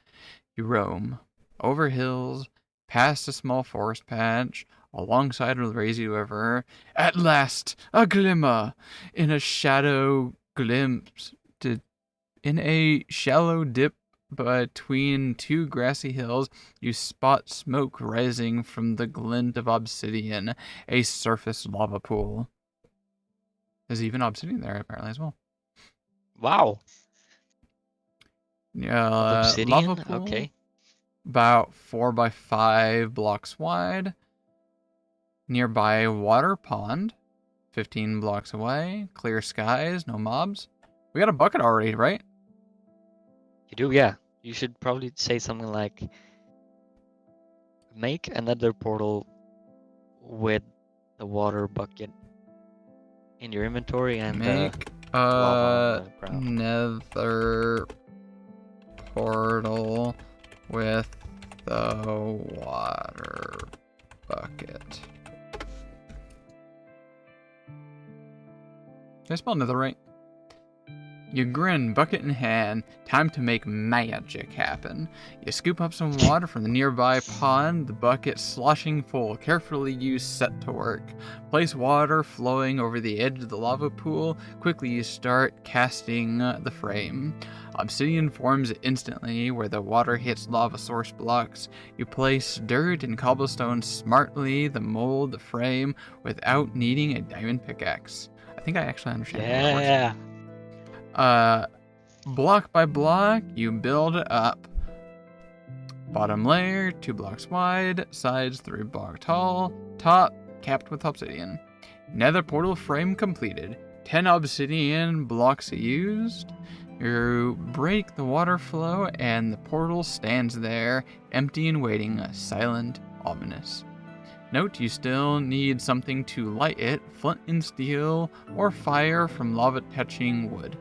You roam over hills, past a small forest patch, alongside a lazy river. At last, a glimmer! In a shallow dip between two grassy hills, you spot smoke rising from the glint of obsidian, a surface lava pool. There's even obsidian there apparently as well. Wow. Lava Obsidian? pool, Okay. about 4 by 5 blocks wide. Nearby water pond, 15 blocks away. Clear skies, no mobs. We got a bucket already, right? You do, yeah. You should probably say something like, make another portal with the water bucket in your inventory and Make lava on the ground. nether portal with the water bucket. Did I spell nether right? You grin, bucket in hand. Time to make magic happen. You scoop up some water from the nearby pond, the bucket sloshing full. Carefully you set to work. Place water flowing over the edge of the lava pool. Quickly you start casting the frame. Obsidian forms instantly where the water hits lava source blocks. You place dirt and cobblestone smartly to mold the frame without needing a diamond pickaxe. I think I actually understand how that works. Yeah. Block by block, you build up. Bottom layer, 2 blocks wide, sides 3 blocks tall, top capped with obsidian. Nether portal frame completed. 10 obsidian blocks used. You break the water flow and the portal stands there, empty and waiting, silent, ominous. Note you still need something to light it, flint and steel, or fire from lava touching wood.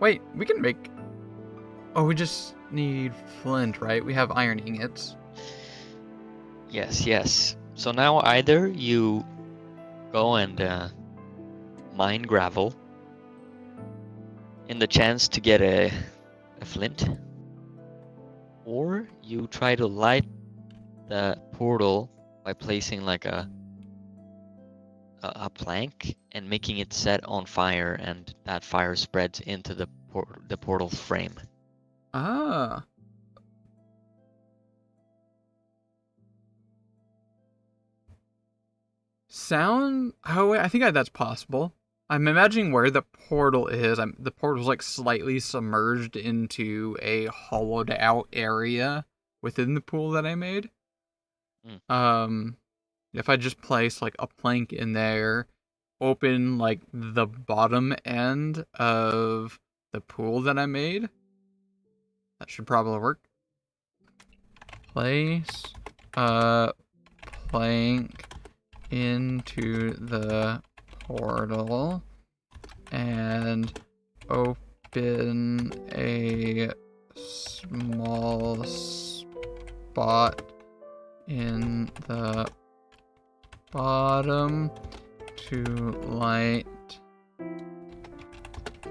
Wait, we can make... Oh, we just need flint, right? We have iron ingots. Yes. So now either you go and mine gravel in the chance to get a flint, or you try to light the portal by placing like a plank and making it set on fire, and that fire spreads into the portal frame. Ah. Oh, wait, I think that's possible. I'm imagining where the portal is. The portal's like slightly submerged into a hollowed out area within the pool that I made. If I just place like a plank in there, open like the bottom end of the pool that I made, that should probably work. Place a plank into the portal and open a small spot in the bottom to light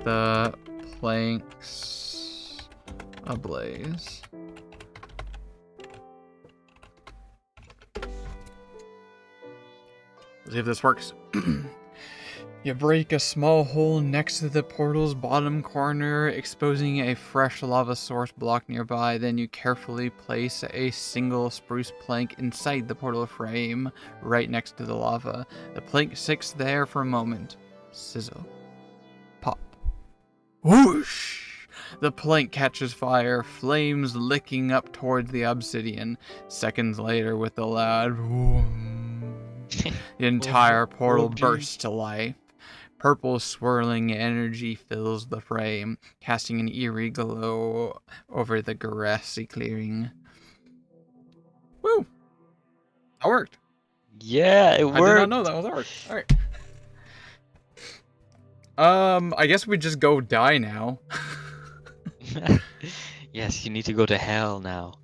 the planks ablaze. Let's see if this works. You break a small hole next to the portal's bottom corner, exposing a fresh lava source block nearby. Then you carefully place a single spruce plank inside the portal frame, right next to the lava. The plank sits there for a moment. Sizzle. Pop. Whoosh! The plank catches fire, flames licking up towards the obsidian. Seconds later, with a loud boom, the entire portal bursts to life. Purple swirling energy fills the frame, casting an eerie glow over the grassy clearing. Woo! That worked. Yeah, it worked. I did not know that was worked. Alright. I guess we just go die now. Yes, you need to go to hell now.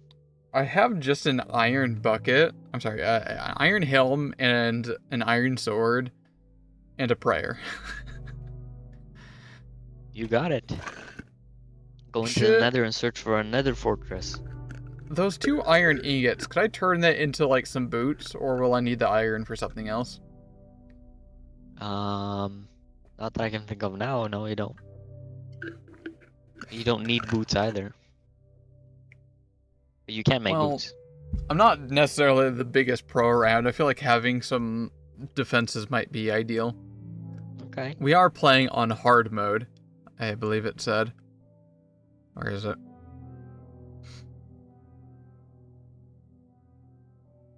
I have just an iron bucket. I'm sorry, an iron helm and an iron sword and a prayer. You got it. Go into the nether and search for another fortress. Those 2 iron ingots, could I turn that into like some boots, or will I need the iron for something else? Not that I can think of now. No, you don't. You don't need boots either. But you can make boots. I'm not necessarily the biggest pro around. I feel like having some defenses might be ideal. Okay. We are playing on hard mode, I believe it said. Or is it?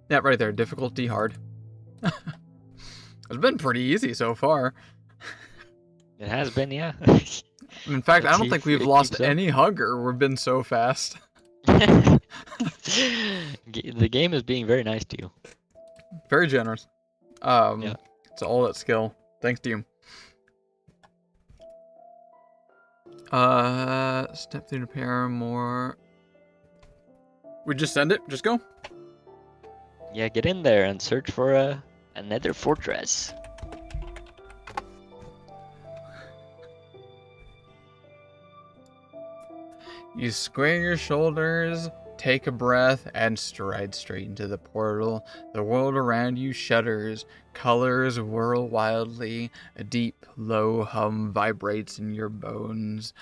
Yeah, right there. Difficulty hard. It's been pretty easy so far. It has been, yeah. In fact, I don't think we've lost any hunger. We've been so fast. The game is being very nice to you. Very generous. Yeah. It's all that skill. Thanks to you. Step through to pair more. We just send it? Just go? Yeah, get in there and search for another fortress. You square your shoulders, take a breath, and stride straight into the portal. The world around you shudders. Colors whirl wildly. A deep, low hum vibrates in your bones.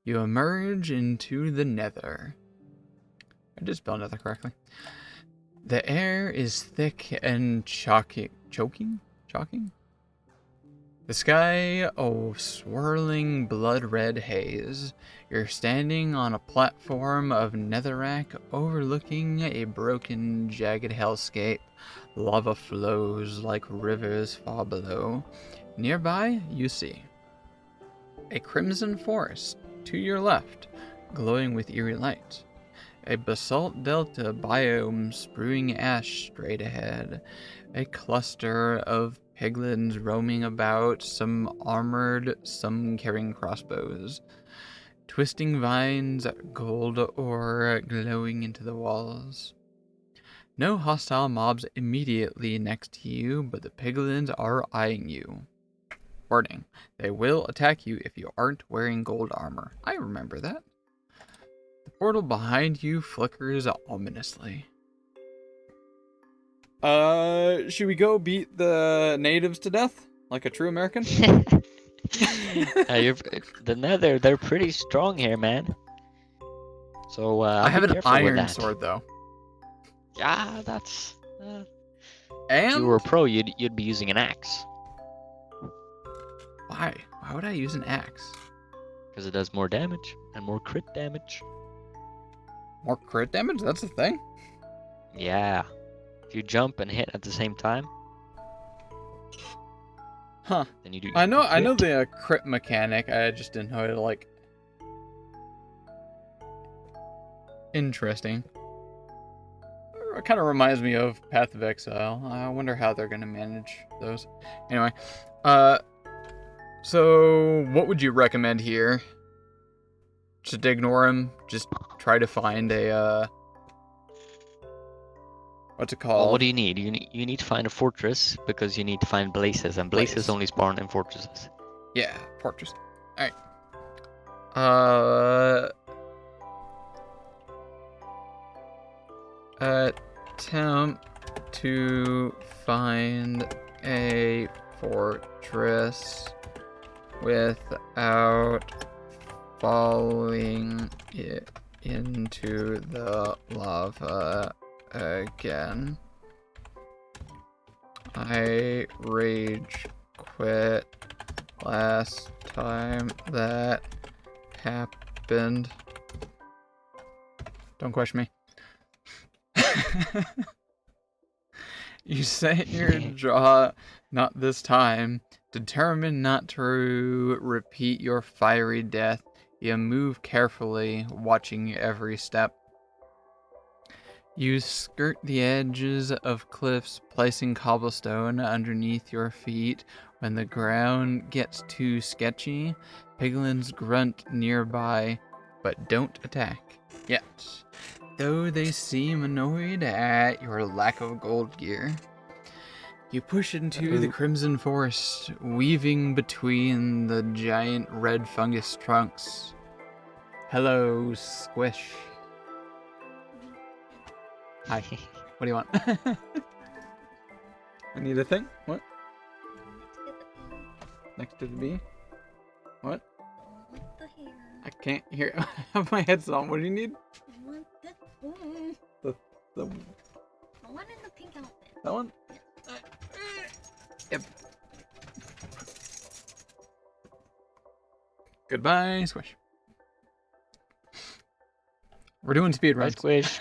You emerge into the nether. I did spell nether correctly. The air is thick and choking? The sky, a swirling blood-red haze. You're standing on a platform of netherrack overlooking a broken, jagged hellscape. Lava flows like rivers far below. Nearby, you see a crimson forest to your left, glowing with eerie light. A basalt delta biome spewing ash straight ahead. A cluster of piglins roaming about, some armored, some carrying crossbows. Twisting vines, gold ore glowing into the walls. No hostile mobs immediately next to you, but the piglins are eyeing you. Warning, they will attack you if you aren't wearing gold armor. I remember that. The portal behind you flickers ominously. Should we go beat the natives to death? Like a true American? The nether, they're pretty strong here, man. So, I have an iron sword, though. Yeah, that's... and? If you were a pro, you'd be using an axe. Why? Why would I use an axe? Because it does more damage, and more crit damage. More crit damage? That's the thing? Yeah. If you jump and hit at the same time. Huh. Then you do. I know the crit mechanic. I just didn't know how to like. Interesting. It kind of reminds me of Path of Exile. I wonder how they're gonna manage those. Anyway, so what would you recommend here? Just ignore him. Just try to find a what's it called? Well, what do you need? You need to find a fortress because you need to find blazes, and blazes only spawn in fortresses. Yeah, fortress. Alright. Attempt to find a fortress without falling into the lava again. I rage quit last time that happened. Don't question me. You set your jaw, not this time. Determined not to repeat your fiery death, you move carefully, watching every step. You skirt the edges of cliffs, placing cobblestone underneath your feet. When the ground gets too sketchy, piglins grunt nearby, but don't attack yet, though they seem annoyed at your lack of gold gear. You push into the Crimson Forest, weaving between the giant red fungus trunks. Hello, Squish. Hi. What do you want? I need a thing? What? Next to the bee? What? I can't hear. I have my headset on. What do you need? The one in the pink outfit. That one? Yep. Goodbye, Squish. We're doing speed runs. Squish.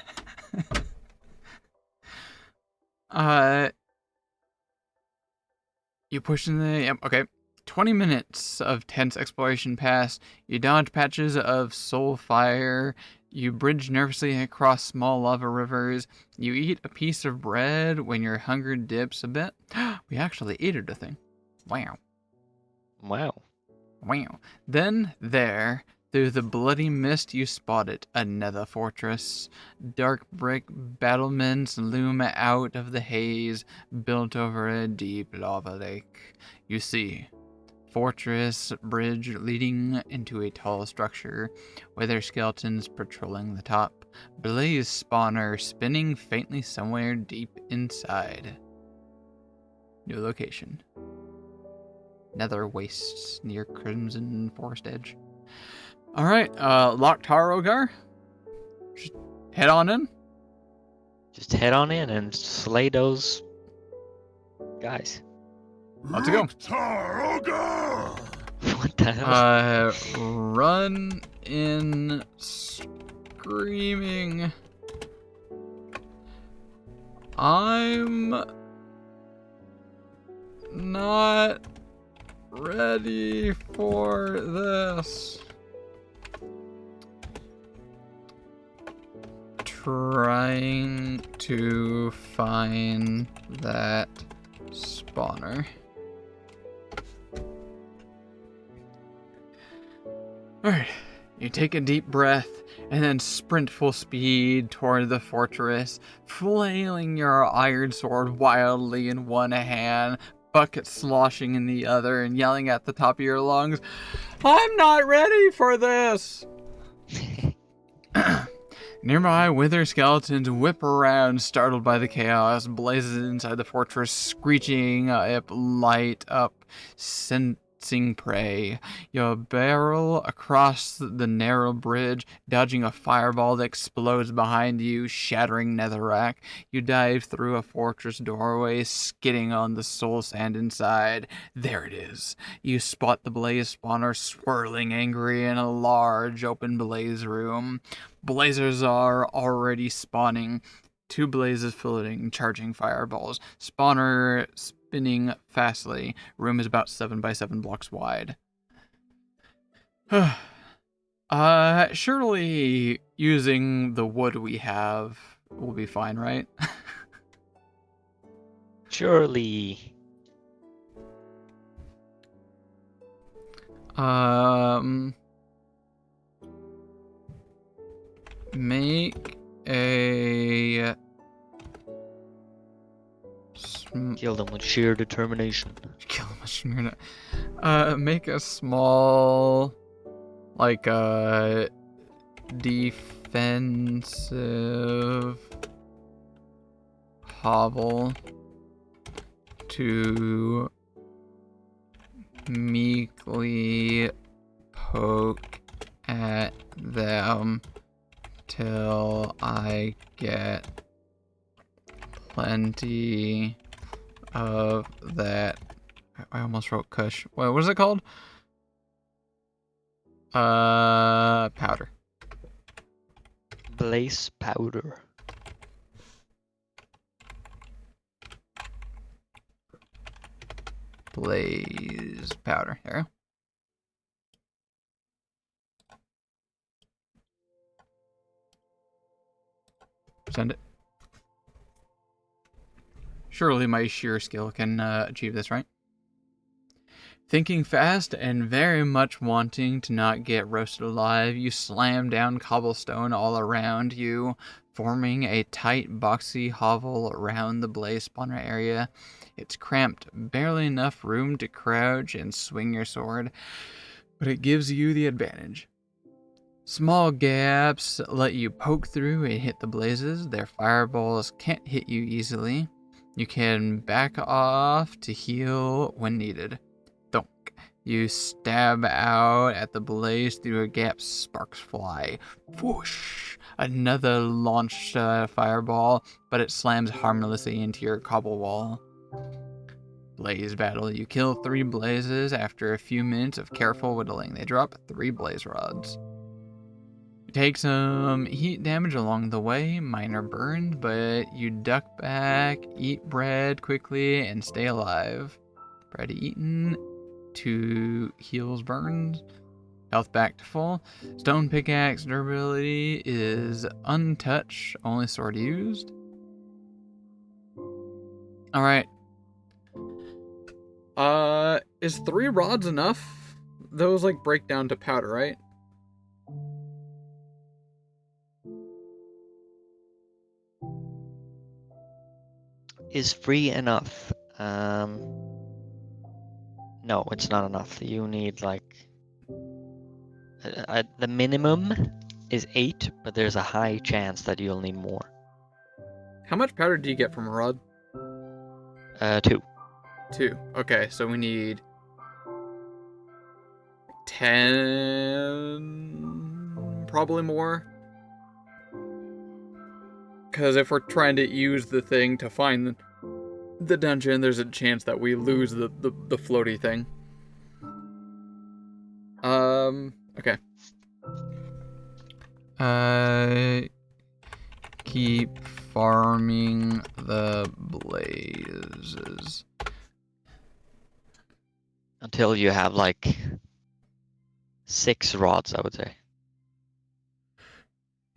You push in the... Yep, okay. 20 minutes of tense exploration pass. You dodge patches of soul fire. You bridge nervously across small lava rivers. You eat a piece of bread when your hunger dips a bit. We actually ate it a thing. Wow. Wow. Wow. Then, there, through the bloody mist, you spot it, another fortress. Dark brick battlements loom out of the haze, built over a deep lava lake. You see, fortress bridge leading into a tall structure, wither skeletons patrolling the top. Blaze spawner spinning faintly somewhere deep inside. New location. Nether wastes near Crimson Forest Edge. Alright, Loktarogar. Just head on in. Just head on in and slay those guys. Let's go. What the hell? Run in screaming. I'm not ready for this. Trying to find that spawner. Alright, you take a deep breath and then sprint full speed toward the fortress, flailing your iron sword wildly in one hand, bucket sloshing in the other, and yelling at the top of your lungs, I'm not ready for this! Nearby, wither skeletons whip around, startled by the chaos. Blazes inside the fortress, screeching light up, sensing prey. You barrel across the narrow bridge, dodging a fireball that explodes behind you, shattering netherrack. You dive through a fortress doorway, skidding on the soul sand inside. There it is. You spot the blaze spawner swirling angry in a large open blaze room. Blazers are already spawning. 2 blazes floating, charging fireballs. Spawner spinning fastly. Room is about 7 by 7 blocks wide. Surely using the wood we have will be fine, right? Surely. Make a Kill them with sheer determination. Kill him with sheer. Make a small, like defensive hovel to meekly poke at them till I get plenty of that. I almost wrote Kush. What is it called? Powder. Blaze powder. Blaze powder. There we go. Send it. Surely my sheer skill can achieve this, right? Thinking fast and very much wanting to not get roasted alive, you slam down cobblestone all around you, forming a tight, boxy hovel around the blaze spawner area. It's cramped, barely enough room to crouch and swing your sword, but it gives you the advantage. Small gaps let you poke through and hit the blazes. Their fireballs can't hit you easily. You can back off to heal when needed. Thunk. You stab out at the blaze through a gap, sparks fly. Whoosh! Another launched fireball, but it slams harmlessly into your cobble wall. Blaze battle. You kill 3 blazes after a few minutes of careful whittling. They drop 3 blaze rods. You take some heat damage along the way, minor burns, but you duck back, eat bread quickly, and stay alive. Bread eaten, 2 heals burns, health back to full. Stone pickaxe durability is untouched, only sword used. Alright. Is 3 rods enough? Those like break down to powder, right? Is free enough? No, it's not enough. You need like the minimum is 8, but there's a high chance that you'll need more. How much powder do you get from a rod? 2. 2. Okay, so we need 10, probably more. Because if we're trying to use the thing to find the dungeon, there's a chance that we lose the floaty thing. Okay. Keep farming the blazes. Until you have like 6 rods, I would say.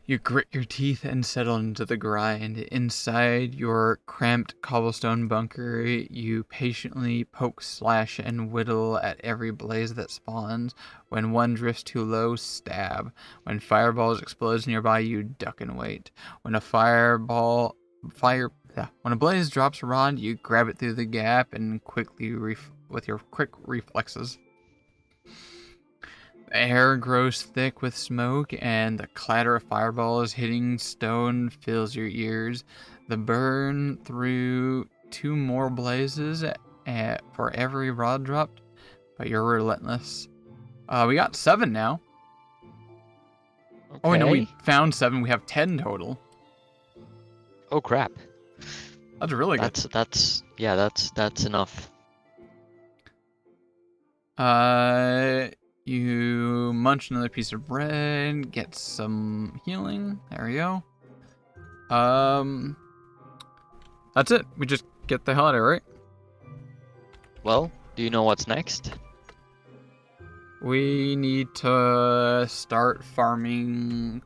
You grit your teeth and settle into the grind. Inside your cramped cobblestone bunker, you patiently poke, slash, and whittle at every blaze that spawns. When one drifts too low, stab. When fireballs explode nearby, you duck and wait. When a when a blaze drops a rod, you grab it through the gap and quickly with your quick reflexes. The air grows thick with smoke, and the clatter of fireballs hitting stone fills your ears. The burn through 2 more blazes for every rod dropped, but you're relentless. We got 7 now. Okay. Oh, no, we found 7. We have 10 total. Oh crap. That's really good. That's enough. You munch another piece of bread, get some healing. There we go. That's it. We just get the hell out of here, right? Well, do you know what's next? We need to start farming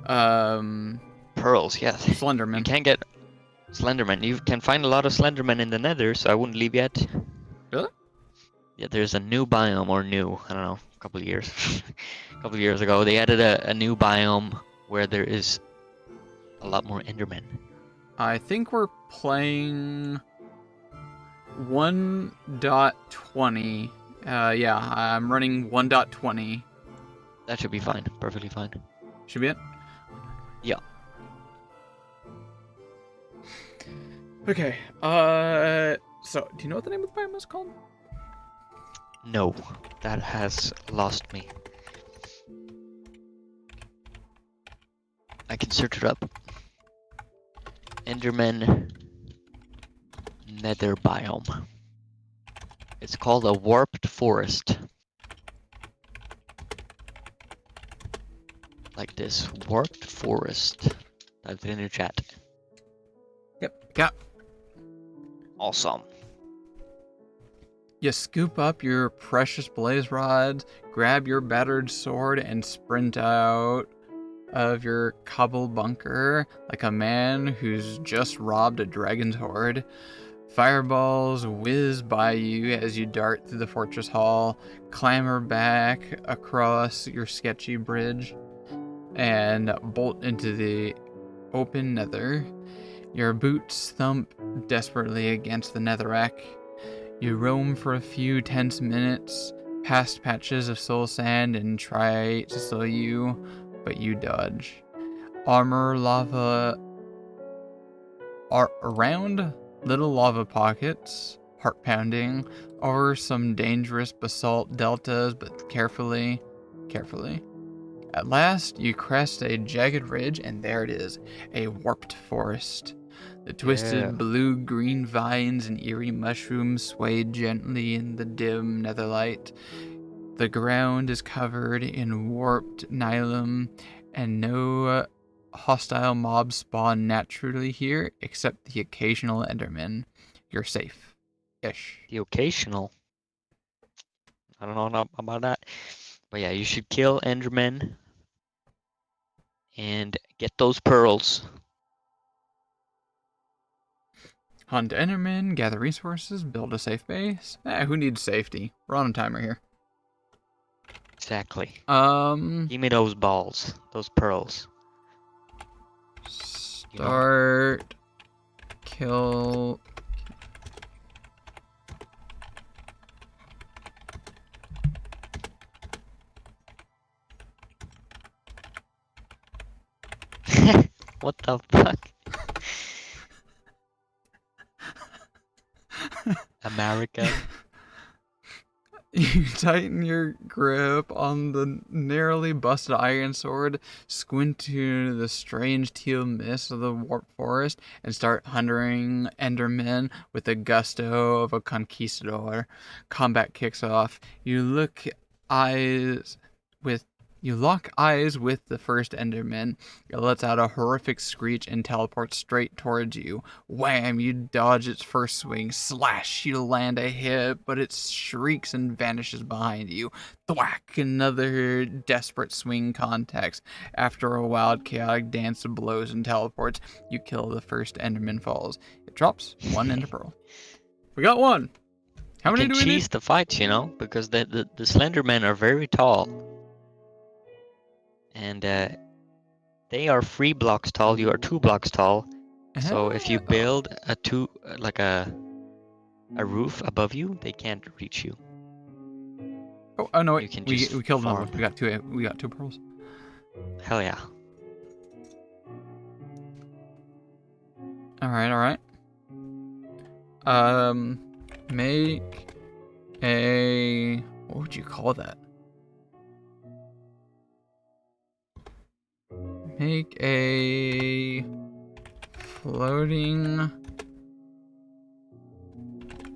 Pearls, yes. You Slenderman. can get Slenderman. You can find a lot of Slenderman in the Nether, so I wouldn't leave yet. Really? Yeah, there's a new biome, or new, I don't know, a couple of years. A couple of years ago, they added a new biome where there is a lot more Endermen. I think we're playing 1.20. Yeah, I'm running 1.20. That should be fine. Perfectly fine. Should be it? Yeah. Okay, so, do you know what the name of the biome is called? No, that has lost me. I can search it up. Enderman Nether biome. It's called a warped forest. Like this, warped forest. Type it in your chat. Yep, got. Awesome. You scoop up your precious blaze rods, grab your battered sword, and sprint out of your cobble bunker like a man who's just robbed a dragon's hoard. Fireballs whiz by you as you dart through the fortress hall, clamber back across your sketchy bridge, and bolt into the open nether. Your boots thump desperately against the netherrack. You roam for a few tense minutes, past patches of soul sand and try to slow you, but you dodge. Armor lava are around little lava pockets, heart pounding, over some dangerous basalt deltas, but carefully. At last, you crest a jagged ridge, and there it is, a warped forest. The twisted blue-green vines and eerie mushrooms swayed gently in the dim netherlight. The ground is covered in warped nylon, and no hostile mobs spawn naturally here, except the occasional enderman. You're safe. Ish. The occasional. I don't know about that. But yeah, you should kill Endermen and get those pearls. Hunt endermen, gather resources, build a safe base. Who needs safety? We're on a timer here. Exactly. Um, Give me those balls, those pearls. Start. Kill. What the fuck? America. You tighten your grip on the narrowly busted iron sword, squint to the strange teal mist of the warp forest, and start hunting endermen with the gusto of a conquistador. Combat kicks off. You lock eyes with the first enderman. It lets out a horrific screech and teleports straight towards you. Wham! You dodge its first swing. Slash! You land a hit, but it shrieks and vanishes behind you. Thwack! Another desperate swing context. After a wild, chaotic dance of blows and teleports, you kill the first enderman falls. It drops one ender pearl. We got one! How many do we need? You can cheese the fights, you know, because the Slendermen are very tall. And they are 3 blocks tall, you are 2 blocks tall. So if you build a roof above you, they can't reach you. Oh no! You Wait, can we just killed another farm. one. We got two pearls. Hell yeah. All right. Make a, what would you call that? Make a floating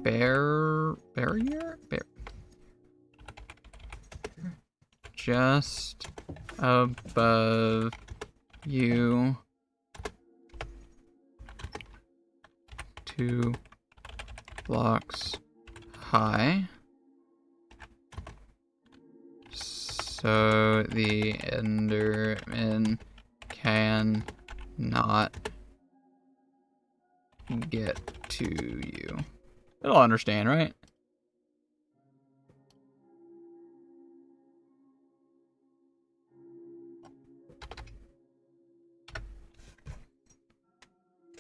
barrier? Just above you. 2 blocks high. So the enderman can not get to you. It'll understand, right?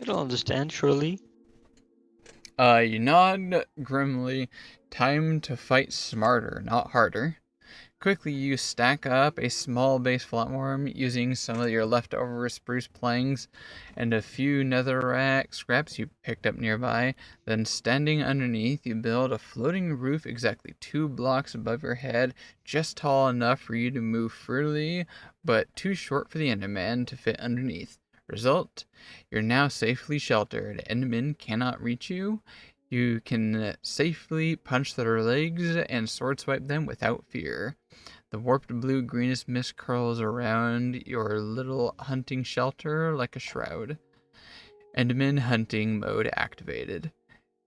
I don't understand, surely. You nod grimly. Time to fight smarter, not harder. Quickly, you stack up a small base flatworm using some of your leftover spruce planks and a few netherrack scraps you picked up nearby. Then, standing underneath, you build a floating roof exactly 2 blocks above your head, just tall enough for you to move freely, but too short for the Enderman to fit underneath. Result: you're now safely sheltered. Endermen cannot reach you. You can safely punch their legs and sword swipe them without fear. The warped blue-greenish mist curls around your little hunting shelter like a shroud. Enderman hunting mode activated.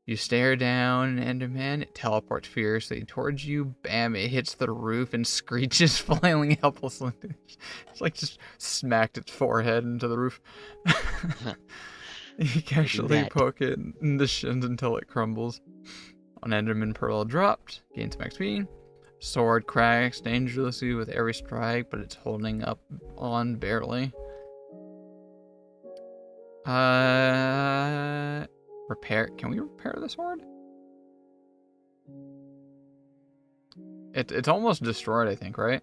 You stare down an Enderman, it teleports fiercely towards you. Bam, it hits the roof and screeches, flailing helplessly. It's like just smacked its forehead into the roof. You casually poke it in the shins until it crumbles. An Enderman pearl dropped, gain some XP. Sword cracks dangerously with every strike, but it's holding up on barely. Repair. Can we repair the sword? It's almost destroyed, I think, right?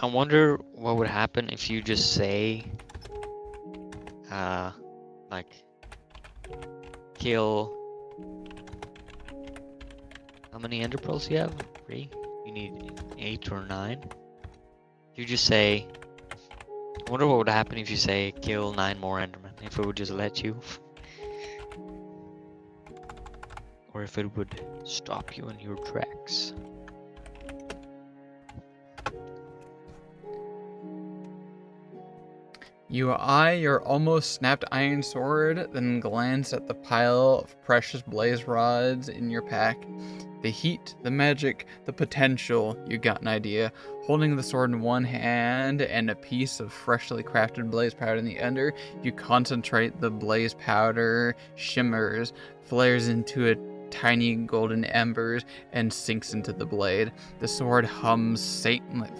I wonder what would happen if you just say, like, kill. How many ender pearls do you have? 3? You need 8 or 9. You just say. I wonder what would happen if you say kill 9 more endermen. If it would just let you. Or if it would stop you in your tracks. You eye your almost snapped iron sword, then glance at the pile of precious blaze rods in your pack. The heat, the magic, the potential, you got an idea. Holding the sword in one hand and a piece of freshly crafted blaze powder in the other, you concentrate. The blaze powder shimmers, flares into a tiny golden embers, and sinks into the blade. The sword hums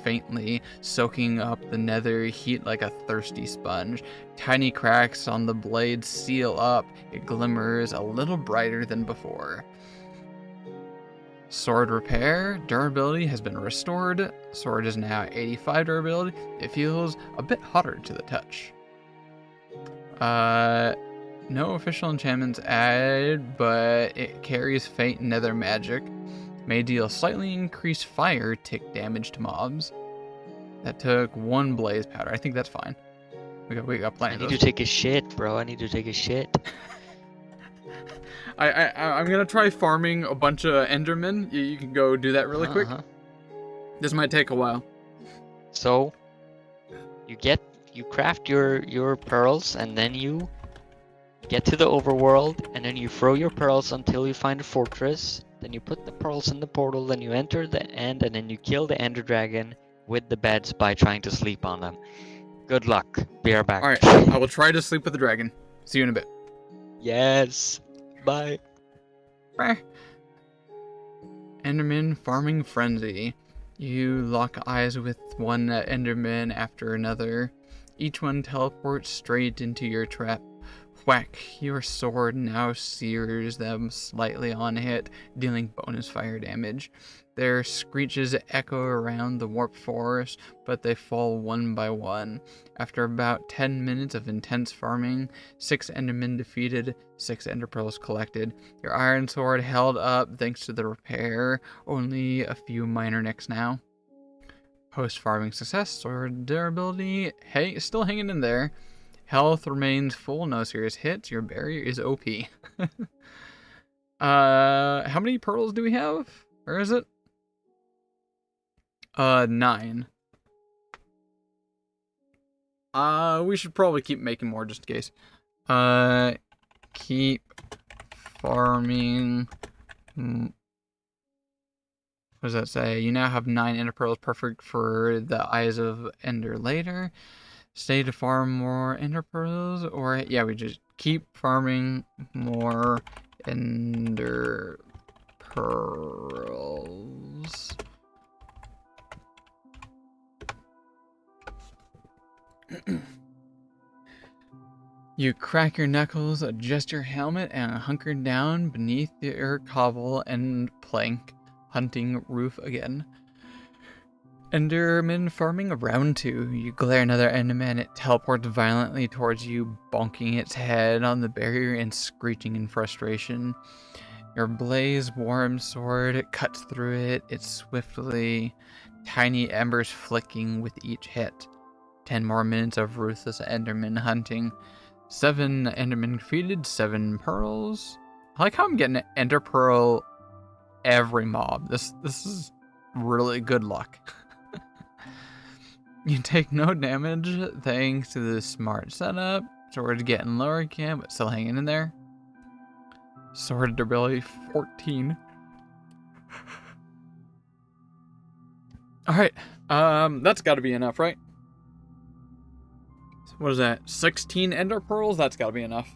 faintly, soaking up the nether heat like a thirsty sponge. Tiny cracks on the blade seal up. It glimmers a little brighter than before. Sword repair. Durability has been restored. Sword is now 85 durability. It feels a bit hotter to the touch. No official enchantments added, but it carries faint nether magic. May deal slightly increased fire tick damage to mobs. That took 1 blaze powder. I think that's fine. We got plenty of those. I need to take a shit, bro. I need to take a shit. I'm gonna try farming a bunch of Endermen. You can go do that really quick. This might take a while. So, you craft your pearls, and then you get to the overworld, and then you throw your pearls until you find a fortress. Then you put the pearls in the portal, then you enter the end, and then you kill the ender dragon with the beds by trying to sleep on them. Good luck. Be right back. Alright, I will try to sleep with the dragon. See you in a bit. Yes. Bye. Enderman farming frenzy. You lock eyes with one Enderman after another. Each one teleports straight into your trap. Whack, your sword now sears them slightly on hit, dealing bonus fire damage. Their screeches echo around the warped forest, but they fall one by one. After about 10 minutes of intense farming, 6 Endermen defeated, 6 Ender Pearls collected. Your iron sword held up thanks to the repair, only a few minor nicks now. Post-farming success, sword durability, hey, still hanging in there. Health remains full, no serious hits. Your barrier is OP. How many pearls do we have? Where is it? 9. We should probably keep making more just in case. Keep farming. What does that say? You now have 9 ender pearls, perfect for the Eyes of Ender later. Stay to farm more ender pearls, or yeah, we just keep farming more ender pearls. crack your knuckles, adjust your helmet, and hunker down beneath your cobble and plank hunting roof again. Enderman farming round 2. You glare another Enderman, it teleports violently towards you, bonking its head on the barrier and screeching in frustration. Your blaze warm sword cuts through it, it's swiftly, tiny embers flicking with each hit. 10 more minutes of ruthless Enderman hunting. 7 Endermen defeated, 7 pearls. I like how I'm getting an Ender Pearl every mob. This is really good luck. You take no damage thanks to the smart setup. Sword's getting lower again, but still hanging in there. Sword durability 14. Alright, that's gotta be enough, right? What is that? 16 Ender Pearls? That's gotta be enough.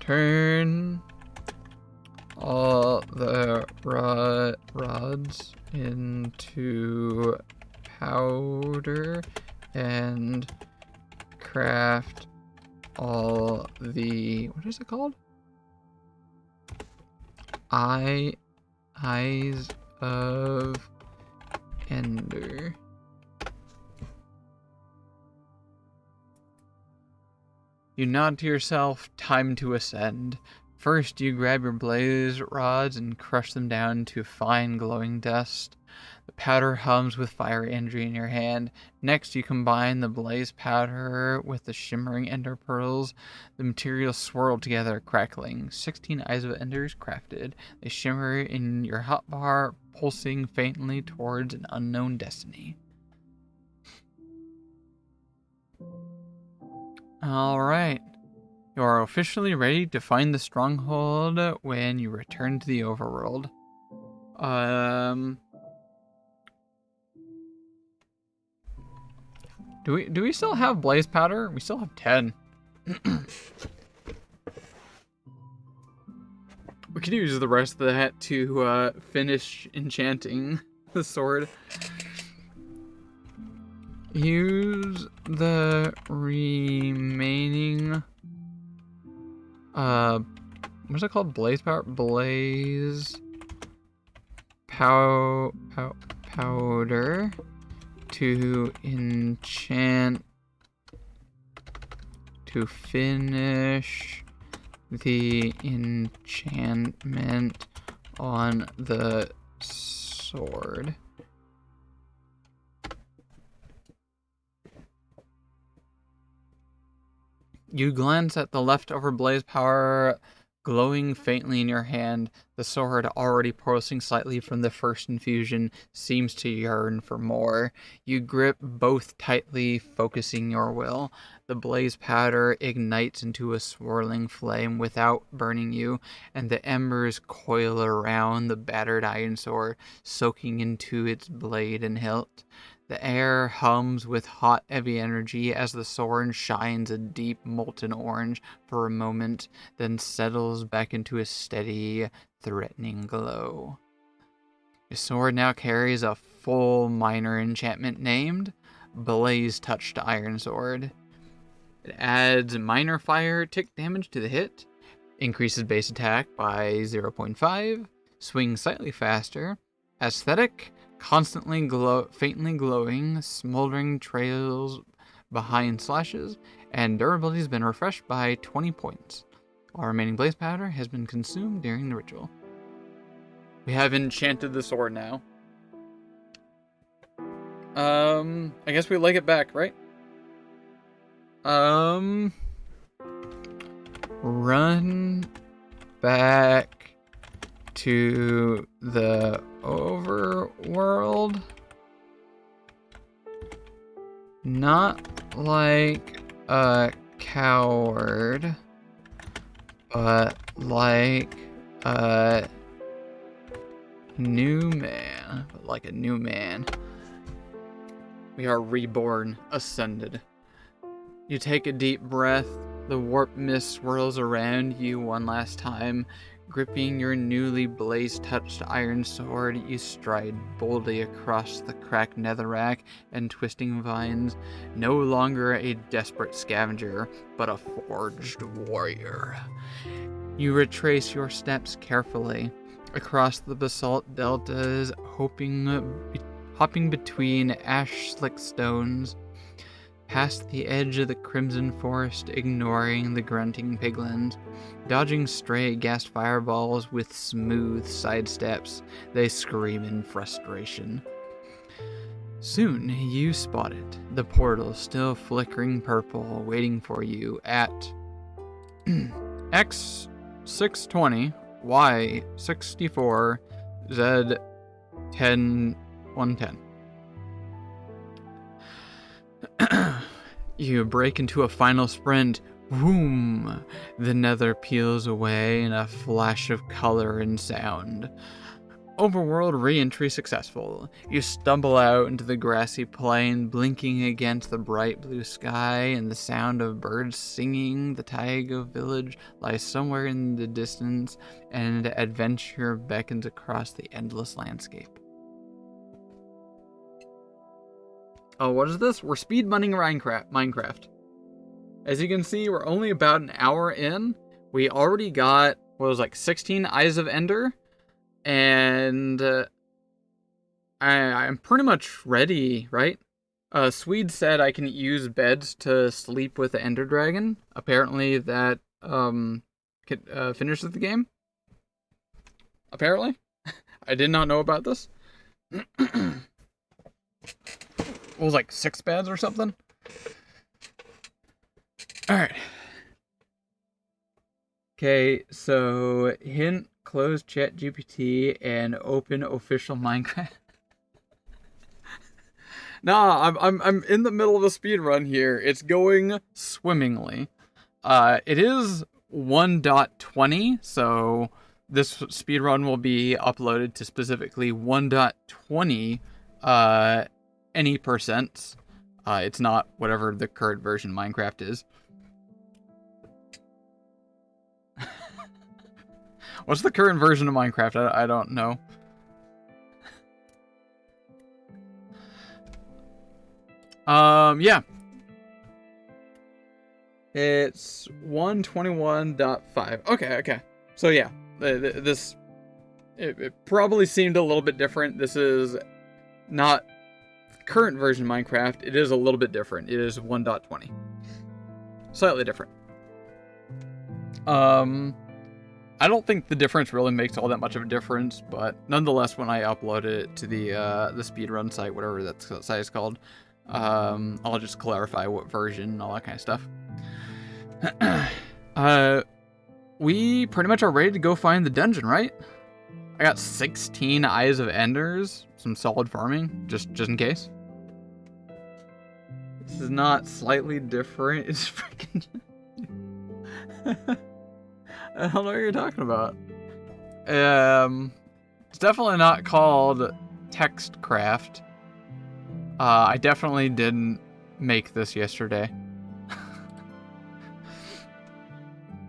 Turn all the rods into powder and craft all the, what is it called? Eyes of Ender. You nod to yourself, time to ascend. First, you grab your blaze rods and crush them down to fine glowing dust. The powder hums with fire energy in your hand. Next, you combine the blaze powder with the shimmering ender pearls. The materials swirl together, crackling. 16 eyes of enders crafted. They shimmer in your hotbar, pulsing faintly towards an unknown destiny. Alright. You are officially ready to find the stronghold when you return to the overworld. Do we still have blaze powder? We still have 10. We could use the rest of that to finish enchanting the sword. Use the remaining what's it called? Blaze power? Blaze powder to enchant, to finish the enchantment on the sword. You glance at the leftover blaze power glowing faintly in your hand. The sword, already pulsing slightly from the first infusion, seems to yearn for more. You grip both tightly, focusing your will. The blaze powder ignites into a swirling flame without burning you, and the embers coil around the battered iron sword, soaking into its blade and hilt. The air hums with hot, heavy energy as the sword shines a deep, molten orange for a moment, then settles back into a steady, threatening glow. Your sword now carries a full minor enchantment named Blaze Touched Iron Sword. It adds minor fire tick damage to the hit, increases base attack by 0.5, swings slightly faster, aesthetic, constantly faintly glowing, smoldering trails behind slashes, and durability has been refreshed by 20 points. All remaining blaze powder has been consumed during the ritual. We have enchanted the sword now. I guess we like it back, right? Run back to the overworld. Not like a coward, but like a new man. We are reborn, ascended. You take a deep breath. The warp mist swirls around you one last time, Gripping your newly blaze-touched iron sword, you stride boldly across the cracked netherrack and twisting vines, no longer a desperate scavenger, but a forged warrior. You retrace your steps carefully across the basalt deltas, hopping between ash-slick stones, past the edge of the crimson forest, ignoring the grunting piglins. Dodging stray gas fireballs with smooth sidesteps, they scream in frustration. Soon, you spot it, the portal still flickering purple, waiting for you at X620, Y64, Z10110. You break into a final sprint. Boom! The nether peels away in a flash of color and sound. Overworld re-entry successful. You stumble out into the grassy plain, blinking against the bright blue sky and the sound of birds singing. The Taiga village lies somewhere in the distance, and adventure beckons across the endless landscape. Oh, what is this? We're speed running Minecraft. As you can see, we're only about an hour in. We already got, 16 Eyes of Ender. And I'm pretty much ready, right? Swede said I can use beds to sleep with the Ender Dragon. Apparently that finishes the game. Apparently. I did not know about this. It was like 6 beds or something. Alright. Okay, so hint, close ChatGPT and open official Minecraft. Nah, I'm in the middle of a speed run here. It's going swimmingly. It is 1.20, so this speed run will be uploaded to specifically 1.20 any percent. It's not whatever the current version of Minecraft is. What's the current version of Minecraft? I don't know. Yeah. It's 121.5. Okay. So yeah, it probably seemed a little bit different. This is not current version of Minecraft. It is a little bit different. It is 1.20. Slightly different. I don't think the difference really makes all that much of a difference, but nonetheless, when I upload it to the speedrun site, whatever that site is called, I'll just clarify what version and all that kind of stuff. We pretty much are ready to go find the dungeon, right? I got 16 Eyes of Enders, some solid farming, just in case. This is not slightly different. It's freaking. I don't know what you're talking about. It's definitely not called Textcraft. I definitely didn't make this yesterday.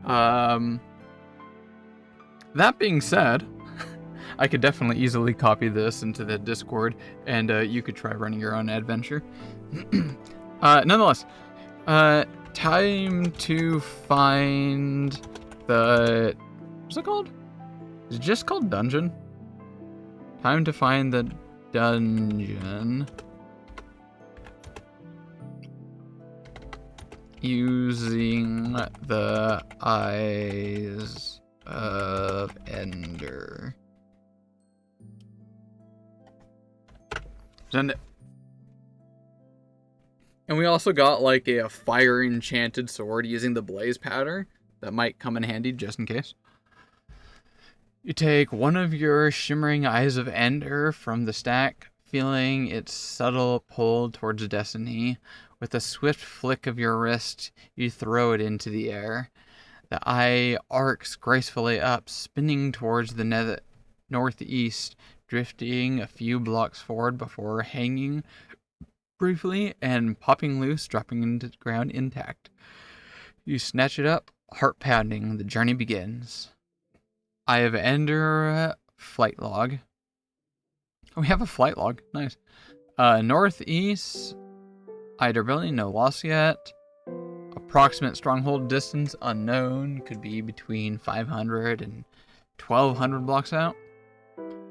That being said, I could definitely easily copy this into the Discord, and you could try running your own adventure. Nonetheless, time to find the... What's it called? Is it just called Dungeon? Time to find the dungeon. Using the Eyes of Ender. Send it. And we also got like a fire enchanted sword using the blaze powder. That might come in handy just in case. You take one of your shimmering Eyes of Ender from the stack, feeling its subtle pull towards destiny. With a swift flick of your wrist, you throw it into the air. The eye arcs gracefully up, spinning towards the northeast, drifting a few blocks forward before hanging briefly and popping loose, dropping into the ground intact. You snatch it up, heart pounding, the journey begins. Eye of Ender flight log. Oh, we have a flight log. Nice. Northeast. Eye Durability, no loss yet. Approximate stronghold distance unknown. Could be between 500 and 1200 blocks out.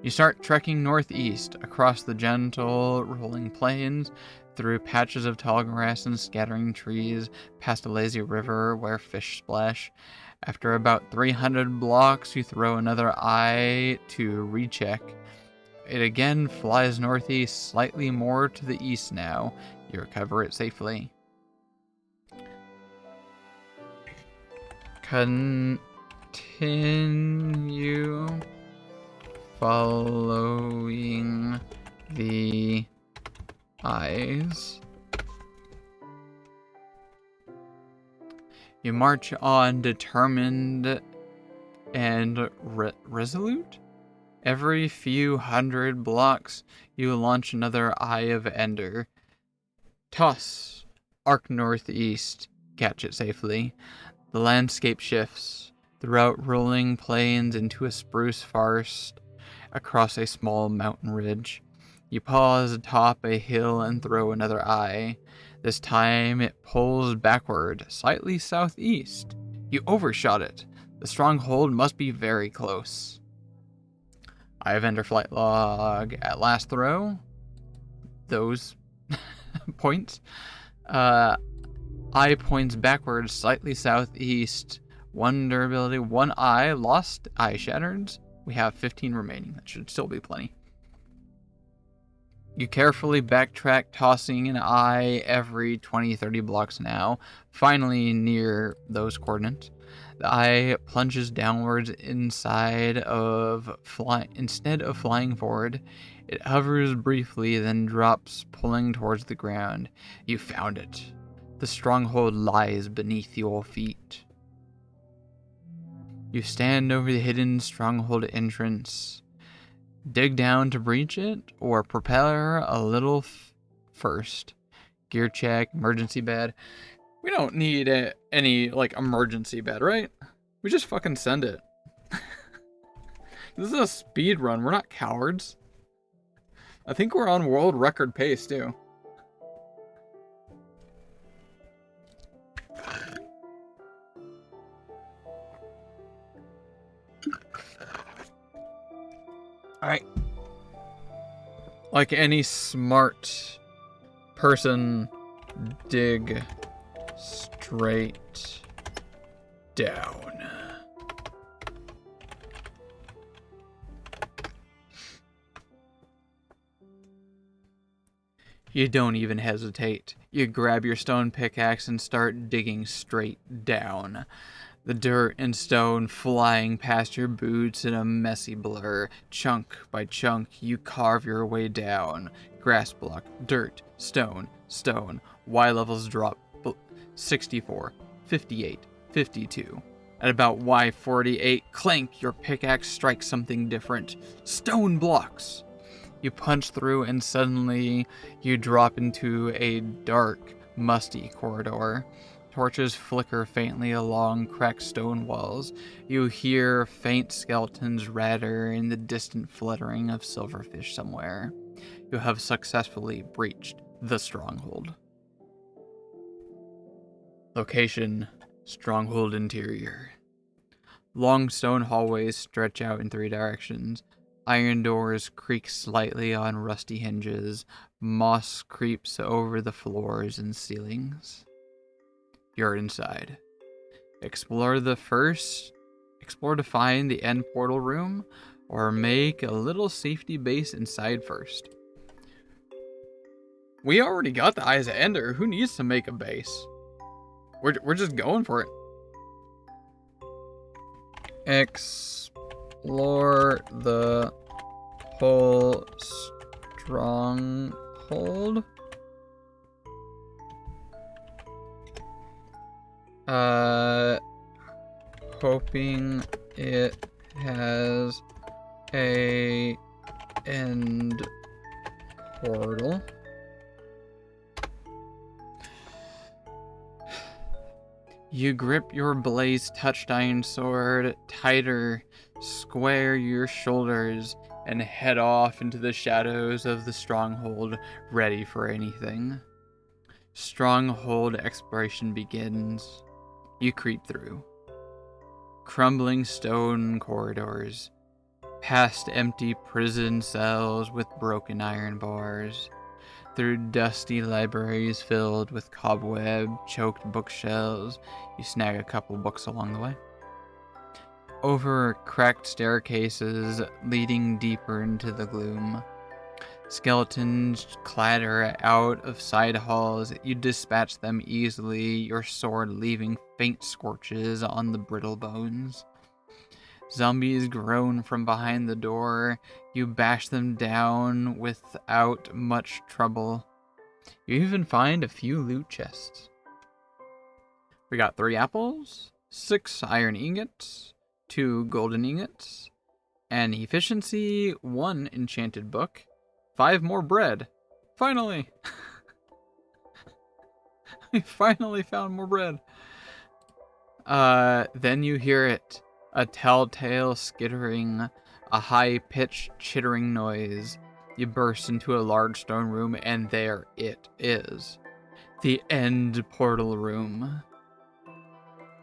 You start trekking northeast across the gentle rolling plains, through patches of tall grass and scattering trees, past a lazy river where fish splash. After about 300 blocks, you throw another eye to recheck. It again flies northeast, slightly more to the east now. You recover it safely. Continue following the eyes. You march on, determined and resolute. Every few hundred blocks, you launch another Eye of Ender. Toss. Arc northeast. Catch it safely. The landscape shifts throughout rolling plains into a spruce forest across a small mountain ridge. You pause atop a hill and throw another eye. This time it pulls backward, slightly southeast. You overshot it. The stronghold must be very close. Eye of Ender flight log at last throw. Those points. Eye points backwards, slightly southeast. 1 durability, 1 eye lost, eye shattered. We have 15 remaining. That should still be plenty. You carefully backtrack, tossing an eye every 20-30 blocks now, finally near those coordinates. The eye plunges downwards instead of flying forward. It hovers briefly, then drops, pulling towards the ground. You found it. The stronghold lies beneath your feet. You stand over the hidden stronghold entrance. Dig down to breach it, or prepare a little first. Gear check, emergency bed. We don't need any, emergency bed, right? We just fucking send it. This is a speed run. We're not cowards. I think we're on world record pace, too. Alright. Like any smart person, dig straight down. You don't even hesitate. You grab your stone pickaxe and start digging straight down. The dirt and stone flying past your boots in a messy blur. Chunk by chunk, you carve your way down. Grass block, dirt, stone, stone. Y levels drop 64, 58, 52. At about Y48, clank, your pickaxe strikes something different. Stone blocks. You punch through and suddenly you drop into a dark, musty corridor. Torches flicker faintly along cracked stone walls. You hear faint skeletons ratter in the distant fluttering of silverfish somewhere. You have successfully breached the stronghold. Location: stronghold interior. Long stone hallways stretch out in 3 directions. Iron doors creak slightly on rusty hinges. Moss creeps over the floors and ceilings. You're inside. Explore to find the end portal room, or make a little safety base inside first. We already got the Eyes of Ender. Who needs to make a base? We're just going for it. Explore the whole stronghold. Hoping it has a end portal. You grip your blaze-touched iron sword tighter, square your shoulders, and head off into the shadows of the stronghold, ready for anything. Stronghold exploration begins. You creep through. Crumbling stone corridors, past empty prison cells with broken iron bars, through dusty libraries filled with cobweb-choked bookshelves. You snag a couple books along the way. Over cracked staircases leading deeper into the gloom. Skeletons clatter out of side halls. You dispatch them easily, your sword leaving faint scorches on the brittle bones. Zombies groan from behind the door. You bash them down without much trouble. You even find a few loot chests. We got 3 apples, 6 iron ingots, 2 golden ingots, an efficiency, 1 enchanted book, 5 more bread. Finally! We finally found more bread. Then you hear it. A telltale skittering, a high-pitched chittering noise. You burst into a large stone room, and there it is. The end portal room.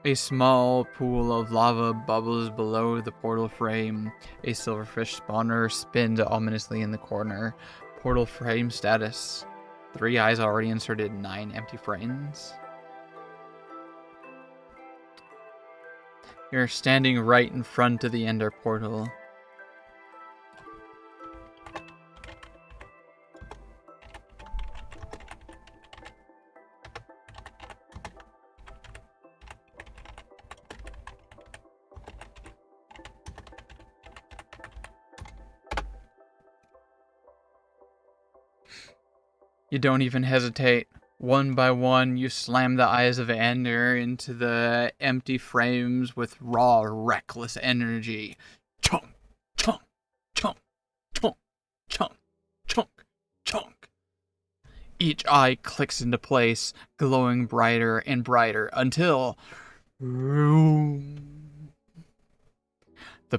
A small pool of lava bubbles below the portal frame. A silverfish spawner spins ominously in the corner. Portal frame status. 3 eyes already inserted, 9 empty frames. You're standing right in front of the ender portal. You don't even hesitate. One by one, you slam the eyes of Ender into the empty frames with raw, reckless energy. Chunk, chunk, chunk, chunk, chunk, chunk, chunk. Each eye clicks into place, glowing brighter and brighter until... the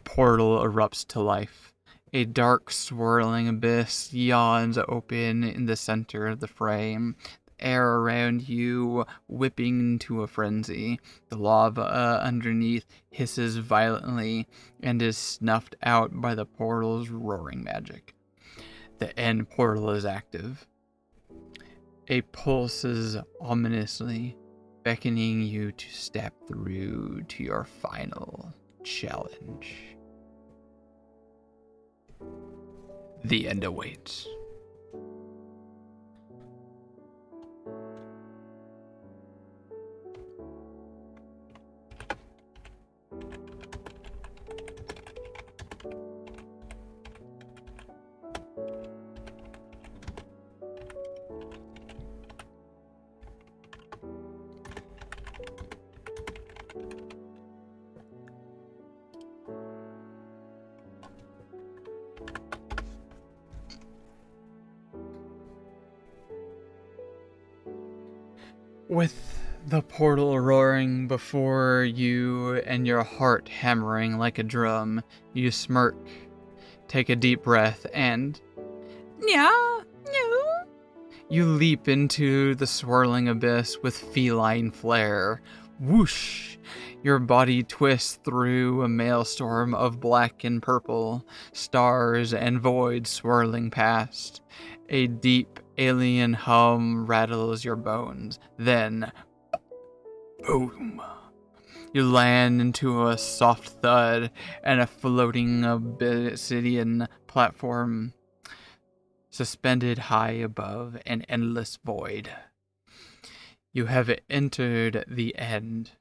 portal erupts to life. A dark, swirling abyss yawns open in the center of the frame. The air around you whipping into a frenzy. The lava underneath hisses violently and is snuffed out by the portal's roaring magic. The end portal is active. It pulses ominously, beckoning you to step through to your final challenge. The end awaits. With the portal roaring before you and your heart hammering like a drum, you smirk, take a deep breath, and... Nya! Nya! You leap into the swirling abyss with feline flair. Whoosh! Your body twists through a maelstrom of black and purple, stars and void swirling past. A deep alien hum rattles your bones. Then, boom! You land into a soft thud and a floating obsidian platform suspended high above an endless void. You have entered the end.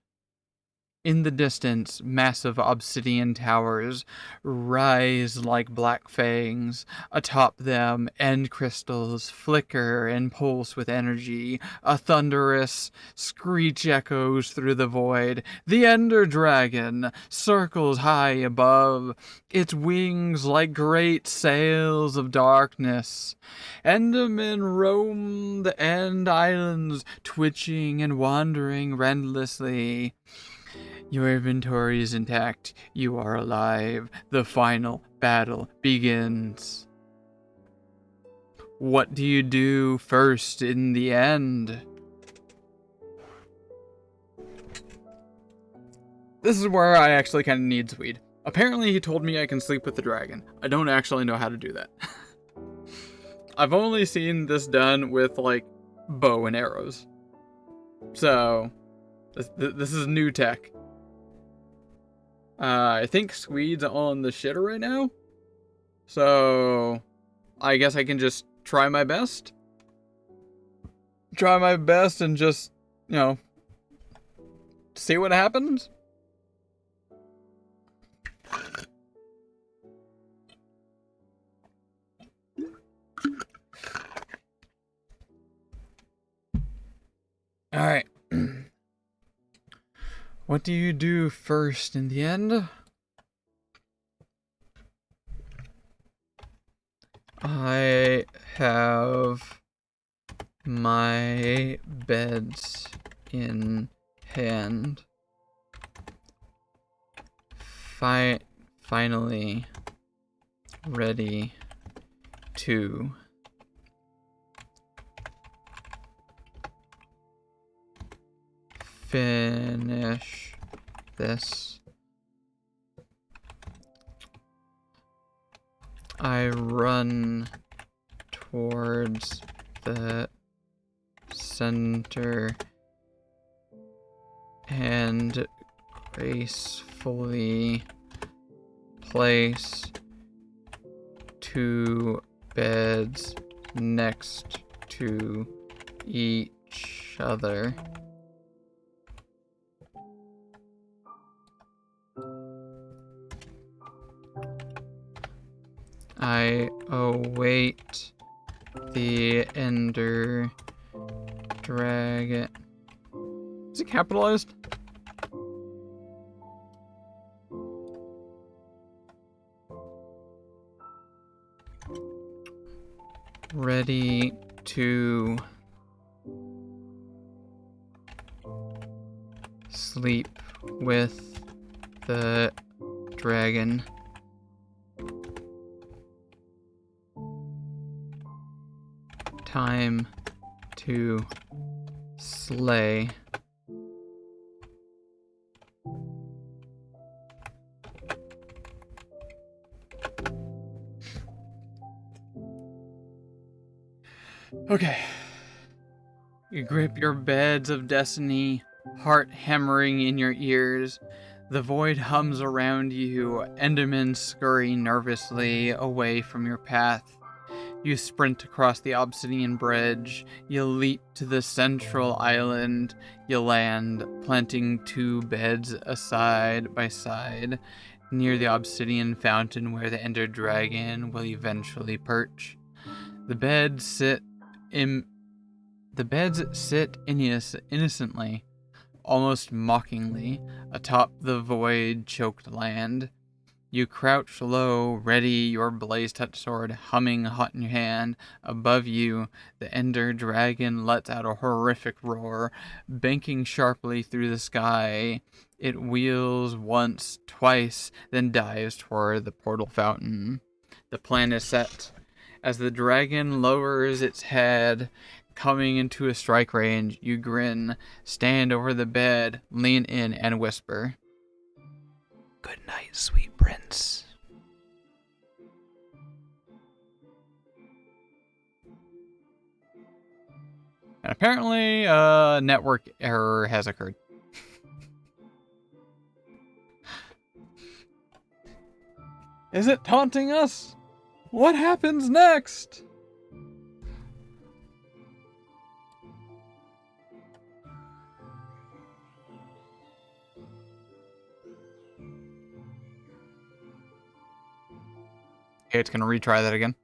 In the distance, massive obsidian towers rise like black fangs. Atop them, end crystals flicker and pulse with energy. A thunderous screech echoes through the void. The Ender Dragon circles high above, its wings like great sails of darkness. Endermen roam the End Islands, twitching and wandering endlessly. Your inventory is intact. You are alive. The final battle begins. What do you do first in the end? This is where I actually kind of need Swede. Apparently he told me I can sleep with the dragon. I don't actually know how to do that. I've only seen this done with, like, bow and arrows. So, this is new tech. I think Swede's on the shitter right now. So, I guess I can just try my best. Try my best and just, you know, see what happens. Alright. What do you do first in the end? I have my beds in hand. Finally ready to finish this. I run towards the center and gracefully place two beds next to each other. I await the Ender Dragon. Is it capitalized? Ready to sleep with the dragon. Time to slay. Okay. You grip your beds of destiny, heart hammering in your ears. The void hums around you, Endermen scurry nervously away from your path. You sprint across the obsidian bridge, you leap to the central island, you land, planting two beds side by side, near the obsidian fountain where the Ender Dragon will eventually perch. The beds sit innocently, almost mockingly, atop the void-choked land. You crouch low, ready, your blaze-touched sword humming hot in your hand. Above you, the Ender Dragon lets out a horrific roar, banking sharply through the sky. It wheels once, twice, then dives toward the portal fountain. The plan is set. As the dragon lowers its head, coming into a strike range, you grin, stand over the bed, lean in, and whisper, "Good night, sweet prince." And apparently, a network error has occurred. Is it taunting us? What happens next? Okay, it's gonna retry that again.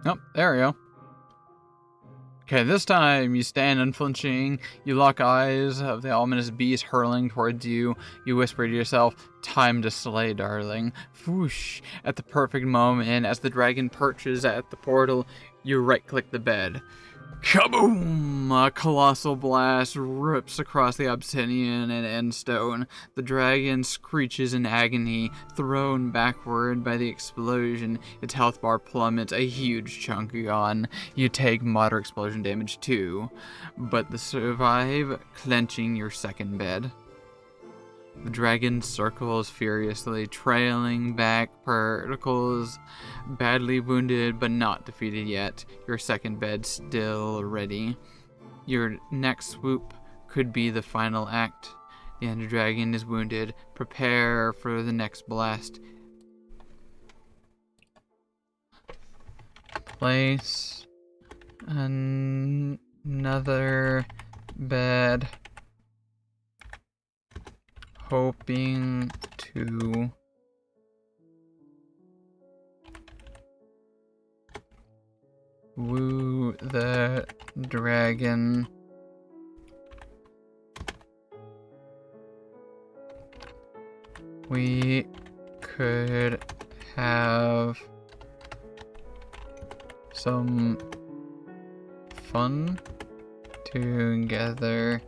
Oh, there we go. Okay, this time you stand unflinching, you lock eyes of the ominous beast hurling towards you. You whisper to yourself, "Time to slay, darling." Whoosh! At the perfect moment, as the dragon perches at the portal, you right-click the bed. Kaboom! A colossal blast rips across the obsidian and endstone. The dragon screeches in agony, thrown backward by the explosion. Its health bar plummets, a huge chunk gone. You take moderate explosion damage too, but survive, clenching your second bed. The dragon circles furiously, trailing back particles, badly wounded but not defeated yet. Your second bed still ready. Your next swoop could be the final act. The ender dragon is wounded. Prepare for the next blast. Place another bed, hoping to woo the dragon. We could have some fun together.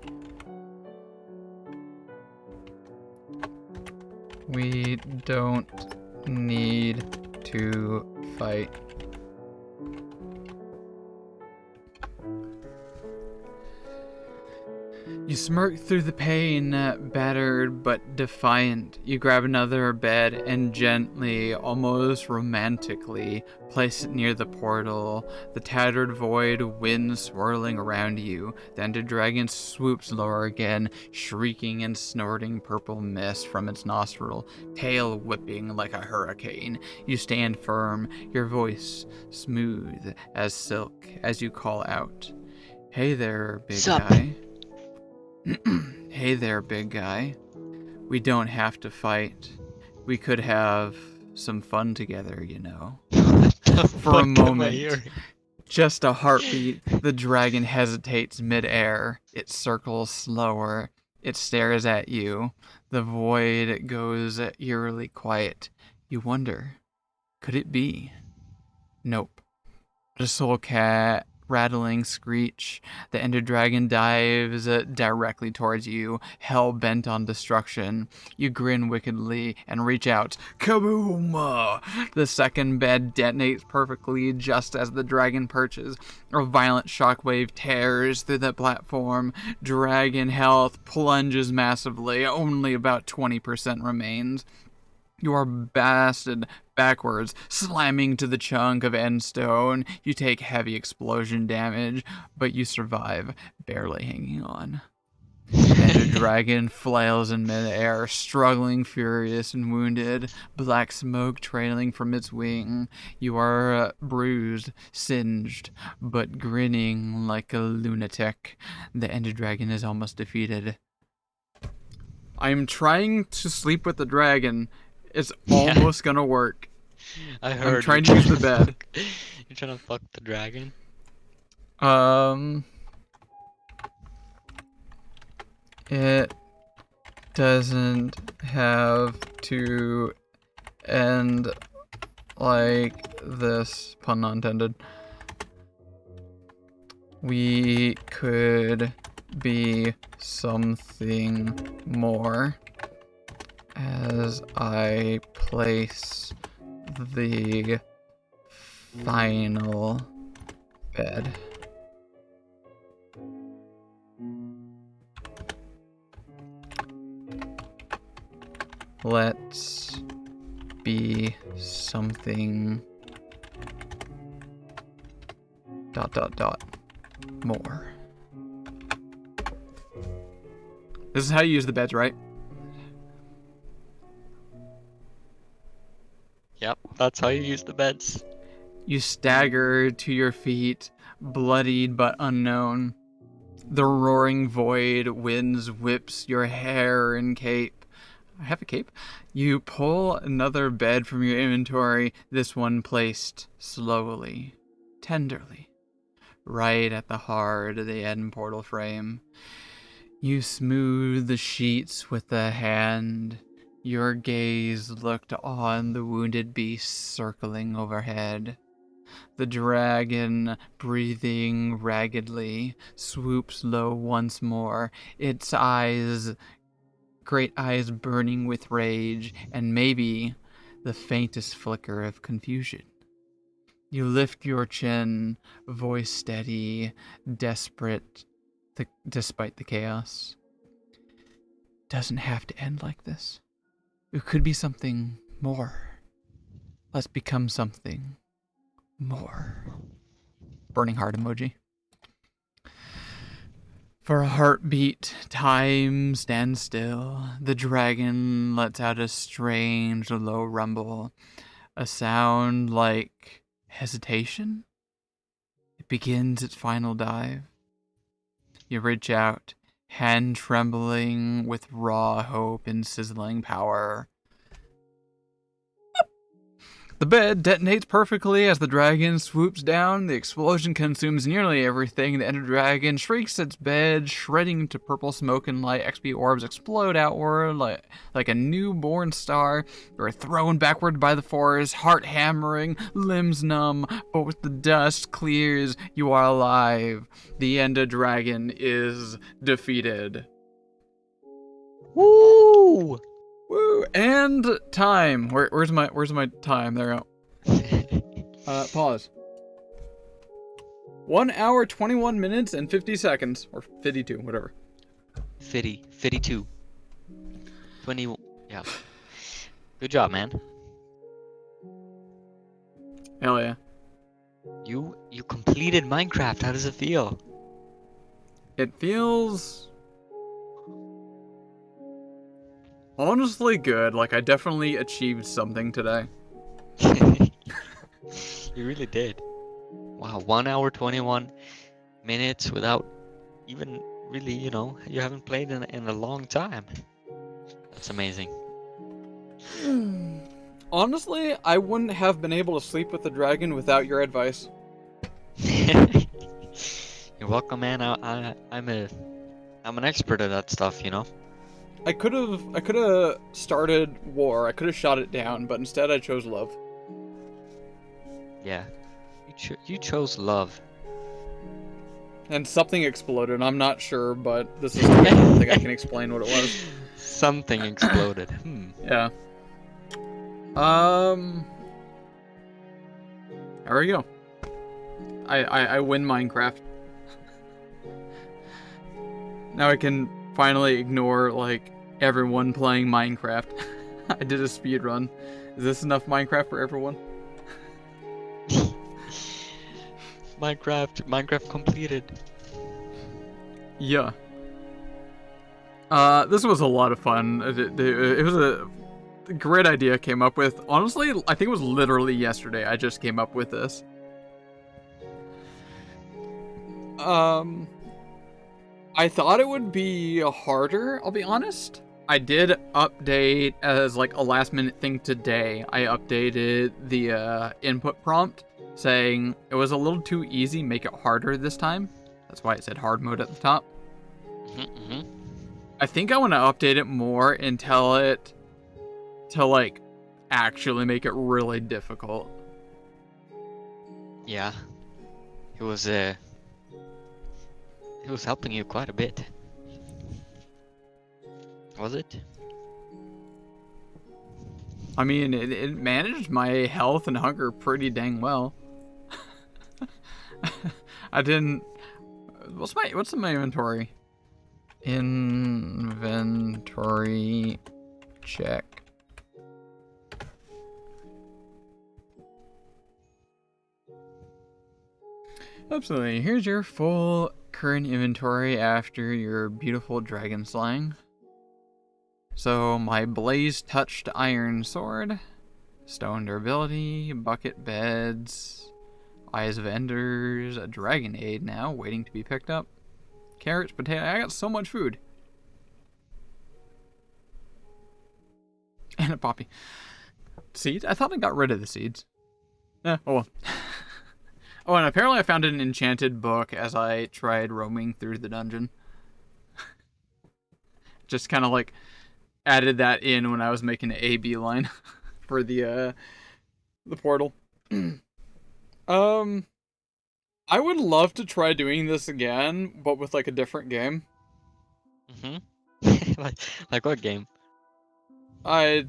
We don't need to fight. You smirk through the pain, battered but defiant. You grab another bed and gently, almost romantically, place it near the portal. The tattered void winds swirling around you. The ender dragon swoops lower again, shrieking and snorting purple mist from its nostril, tail whipping like a hurricane. You stand firm, your voice smooth as silk as you call out, "Hey there, big Sup? guy." Hey there, big guy. We don't have to fight. We could have some fun together, you know. What the For a fuck am I moment, hearing? just a heartbeat, the dragon hesitates midair. It circles slower. It stares at you. The void goes eerily quiet. You wonder, could it be? Nope. The soul cat rattling screech. The ender dragon dives directly towards you, hell bent on destruction. You grin wickedly and reach out. Kaboom! The second bed detonates perfectly just as the dragon perches. A violent shockwave tears through the platform. Dragon health plunges massively. Only about 20% remains. You are blasted backwards, slamming to the chunk of endstone. You take heavy explosion damage, but you survive, barely hanging on. And a dragon flails in midair, struggling, furious, and wounded, black smoke trailing from its wing. You are bruised, singed, but grinning like a lunatic. The ender dragon is almost defeated. I'm trying to sleep with the dragon. It's Yeah. almost gonna work. I heard. I'm trying to use the bed. You're trying to fuck the dragon? It doesn't have to end like this, pun not intended. We could be something more. As I place the final bed. Let's be something ... more. This is how you use the beds, right? Yep, that's how you use the beds. You stagger to your feet, bloodied but unknown. The roaring void winds whips your hair and cape. I have a cape. You pull another bed from your inventory, this one placed slowly, tenderly, right at the heart of the end portal frame. You smooth the sheets with a hand. Your gaze looked on the wounded beast circling overhead. The dragon, breathing raggedly, swoops low once more, its great eyes burning with rage, and maybe the faintest flicker of confusion. You lift your chin, voice steady, desperate, despite the chaos. Doesn't have to end like this. It could be something more. Let's become something more. Burning heart emoji. For a heartbeat, time stands still. The dragon lets out a strange low rumble. A sound like hesitation. It begins its final dive. You reach out, hand trembling with raw hope and sizzling power. The bed detonates perfectly as the dragon swoops down. The explosion consumes nearly everything. The ender dragon shrieks its bed, shredding into purple smoke and light. XP orbs explode outward like a newborn star. You are thrown backward by the force, heart hammering, limbs numb. But with the dust clears, you are alive. The ender dragon is defeated. Woo! Woo! And time. Where's my time? There we go. Pause. 1 hour, 21 minutes, and 50 seconds. Or 52, whatever. 52. 20, yeah. Good job, man. Hell yeah. You completed Minecraft. How does it feel? It feels honestly good. Like I definitely achieved something today. You really did. Wow, 1 hour 21 minutes without even really, you haven't played in a long time. That's amazing. Honestly, I wouldn't have been able to sleep with the dragon without your advice. You're welcome, man. I'm an expert at that stuff, I could have started war. I could have shot it down, but instead I chose love. Yeah, you chose love. And something exploded. I'm not sure, but this is I don't think I can explain what it was. Something exploded. Yeah. There we go. I win Minecraft. Now I can finally ignore like everyone playing Minecraft. I did a speed run. Is this enough Minecraft for everyone? Minecraft completed. Yeah. This was a lot of fun. It was a great idea I came up with. Honestly, I think it was literally yesterday I just came up with this. I thought it would be harder, I'll be honest. I did update as like a last minute thing today. I updated the input prompt saying it was a little too easy, make it harder this time. That's why it said hard mode at the top. Mm-hmm. I think I want to update it more and tell it to like actually make it really difficult. Yeah. It was helping you quite a bit. Was it? I mean, it managed my health and hunger pretty dang well. I didn't. What's in my inventory? Inventory check. Absolutely. Here's your full current inventory after your beautiful dragon slaying. So my blaze-touched iron sword, stone durability, bucket beds, eyes of enders, a dragon aid now waiting to be picked up, Carrots, potato. I got so much food. And a poppy. Seeds? I thought I got rid of the seeds. Oh well. Oh, and apparently I found an enchanted book as I tried roaming through the dungeon. Just kind of like added that in when I was making an A-B line for the portal. I would love to try doing this again, but with like a different game. Mm-hmm. like what game? I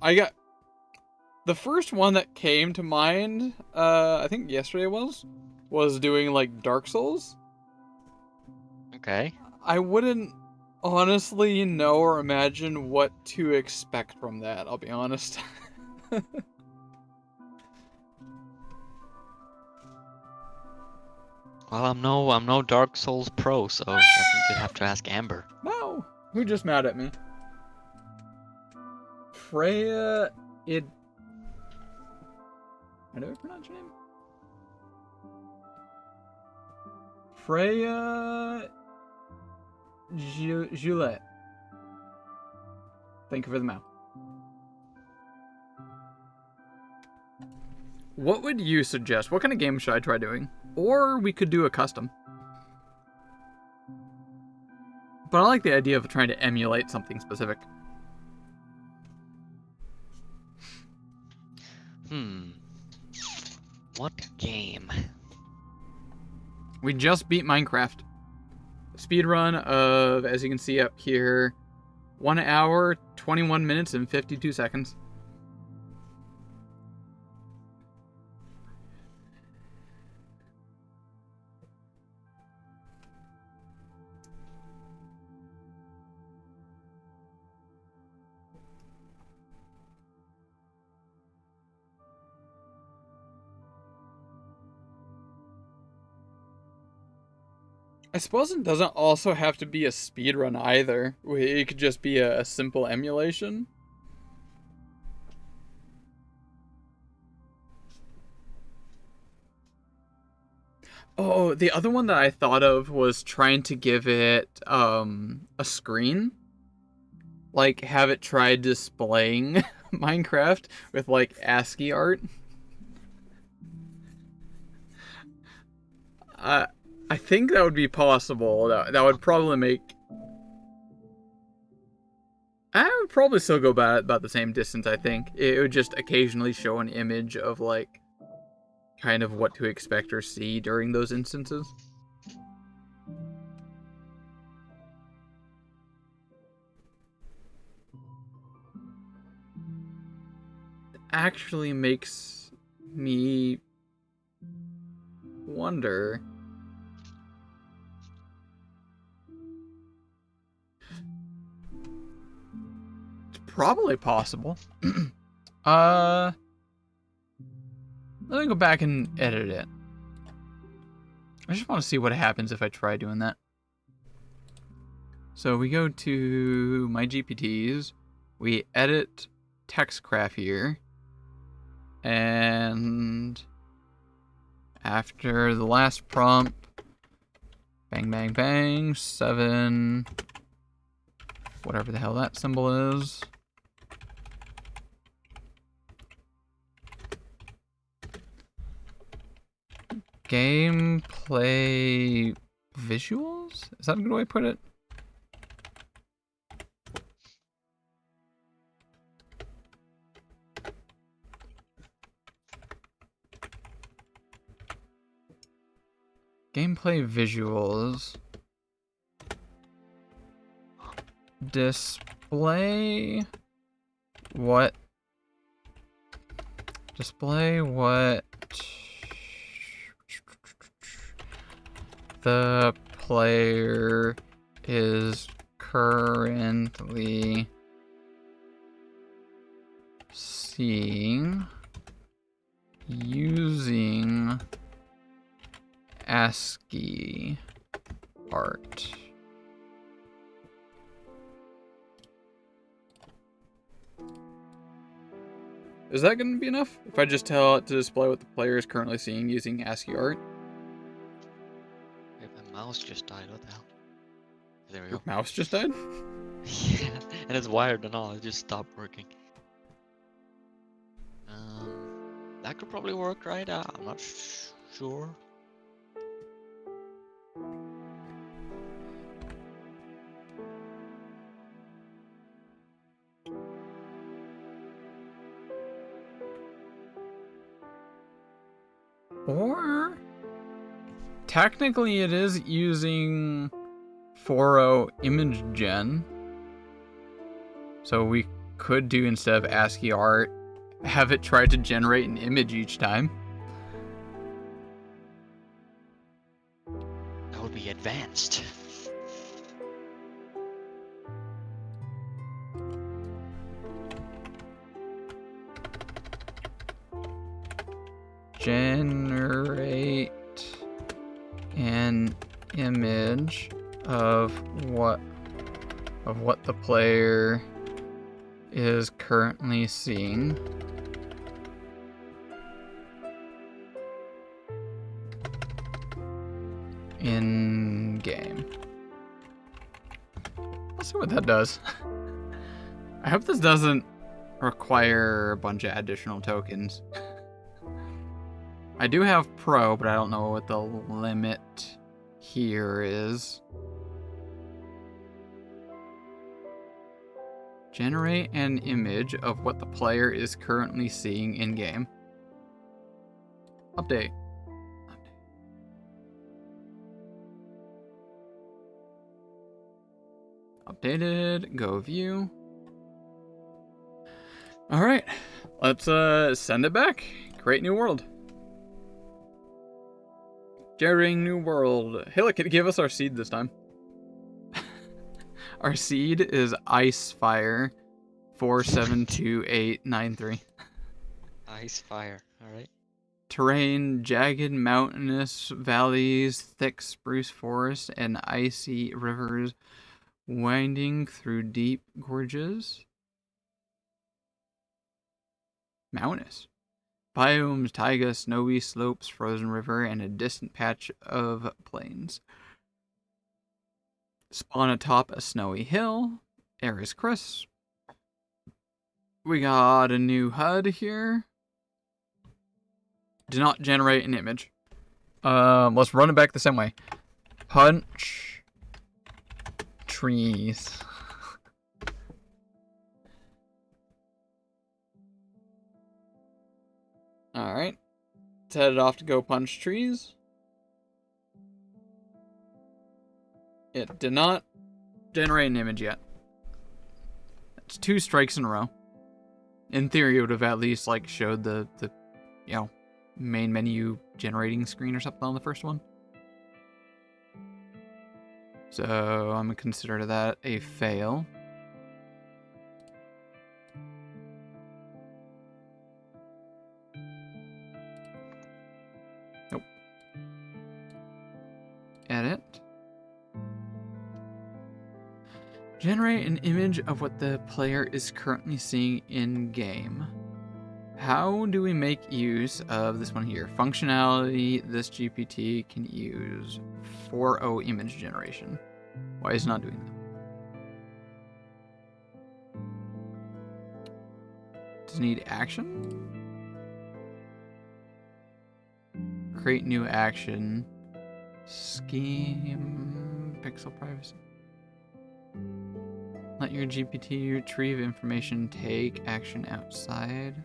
got the first one that came to mind. I think yesterday was doing like Dark Souls. Okay. I wouldn't honestly know or imagine what to expect from that. I'll be honest. Well, I'm no Dark Souls pro, so I think you'd have to ask Amber. No, who just mad at me? Freya, it. How do I pronounce your name? Freya Gillette. Thank you for the mouth. What would you suggest? What kind of game should I try doing? Or we could do a custom. But I like the idea of trying to emulate something specific. What game? We just beat Minecraft. Speedrun of, as you can see up here, 1 hour, 21 minutes, and 52 seconds. I suppose it doesn't also have to be a speedrun either. It could just be a simple emulation. Oh, the other one that I thought of was trying to give it a screen. Like, have it try displaying Minecraft with, like, ASCII art. I think that would be possible. That would probably make... I would probably still go about the same distance, I think. It would just occasionally show an image of, like, kind of what to expect or see during those instances. It actually makes me wonder... Probably possible. Let me go back and edit it. I just want to see what happens if I try doing that. So we go to my GPTs, we edit TextCraft here, and after the last prompt, bang, bang, bang, 7, whatever the hell that symbol is. Gameplay visuals? Is that a good way to put it? Gameplay visuals. Display what the player is currently seeing using ASCII art. Is that going to be enough? If I just tell it to display what the player is currently seeing using ASCII art? Wait, my mouse just died. What the hell? There we Your go. mouse just died? Yeah, and it's wired and all. It just stopped working. That could probably work, right? I'm not sure. Or technically it is using 4.0 image gen. So we could do, instead of ASCII art, have it try to generate an image each time. That would be advanced. Generate an image of what the player is currently seeing. In game. Let's see what that does. I hope this doesn't require a bunch of additional tokens. I do have Pro, but I don't know what the limit here is. Generate an image of what the player is currently seeing in game. Update. Updated. Go view. All right, let's send it back. Create new world. Generating new world. Hey, look, it gave us our seed this time. Our seed is Icefire 472893. Icefire. All right. Terrain: jagged mountainous valleys, thick spruce forest, and icy rivers winding through deep gorges. Mountainous. Biomes: taiga, snowy slopes, frozen river, and a distant patch of plains. Spawn atop a snowy hill. Air is crisp. We got a new HUD here. Do not generate an image. Let's run it back the same way. Punch trees. Alright. Let's head it off to go punch trees. It did not generate an image yet. That's 2 strikes in a row. In theory, it would have at least like showed the main menu generating screen or something on the first one. So I'm gonna consider that a fail. Nope. Edit. Generate an image of what the player is currently seeing in game. How do we make use of this one here? Functionality: this GPT can use 4.0 image generation. Why is it not doing that? Does it need action? Create new action. Scheme. Pixel privacy. Let your GPT retrieve information. Take action outside.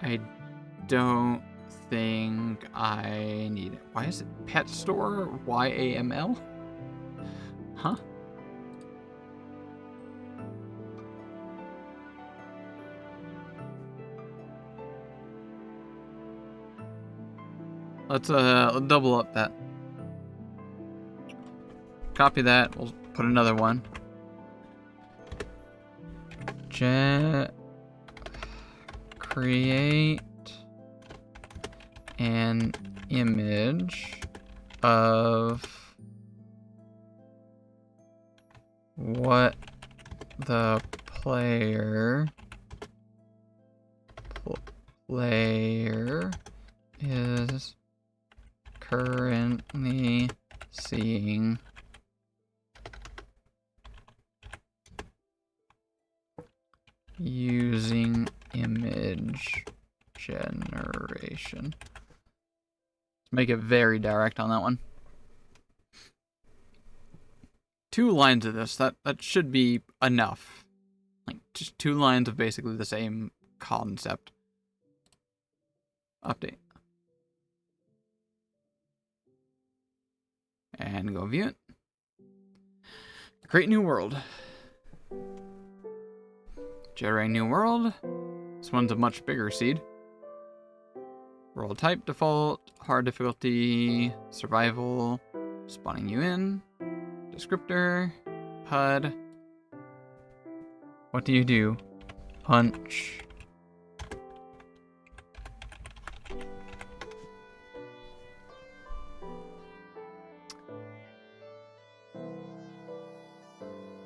I don't think I need it. Why is it pet store? YAML? Huh? Let's double up that. Copy that. We'll put another one. Create an image of what the player player is currently seeing using image generation. Let's make it very direct on that one. 2 lines of this, that should be enough. Like, just 2 lines of basically the same concept. Update. And go view it. Create new world. Generate new world. This one's a much bigger seed. World type default, hard difficulty, survival, spawning you in, descriptor, HUD. What do you do? Punch.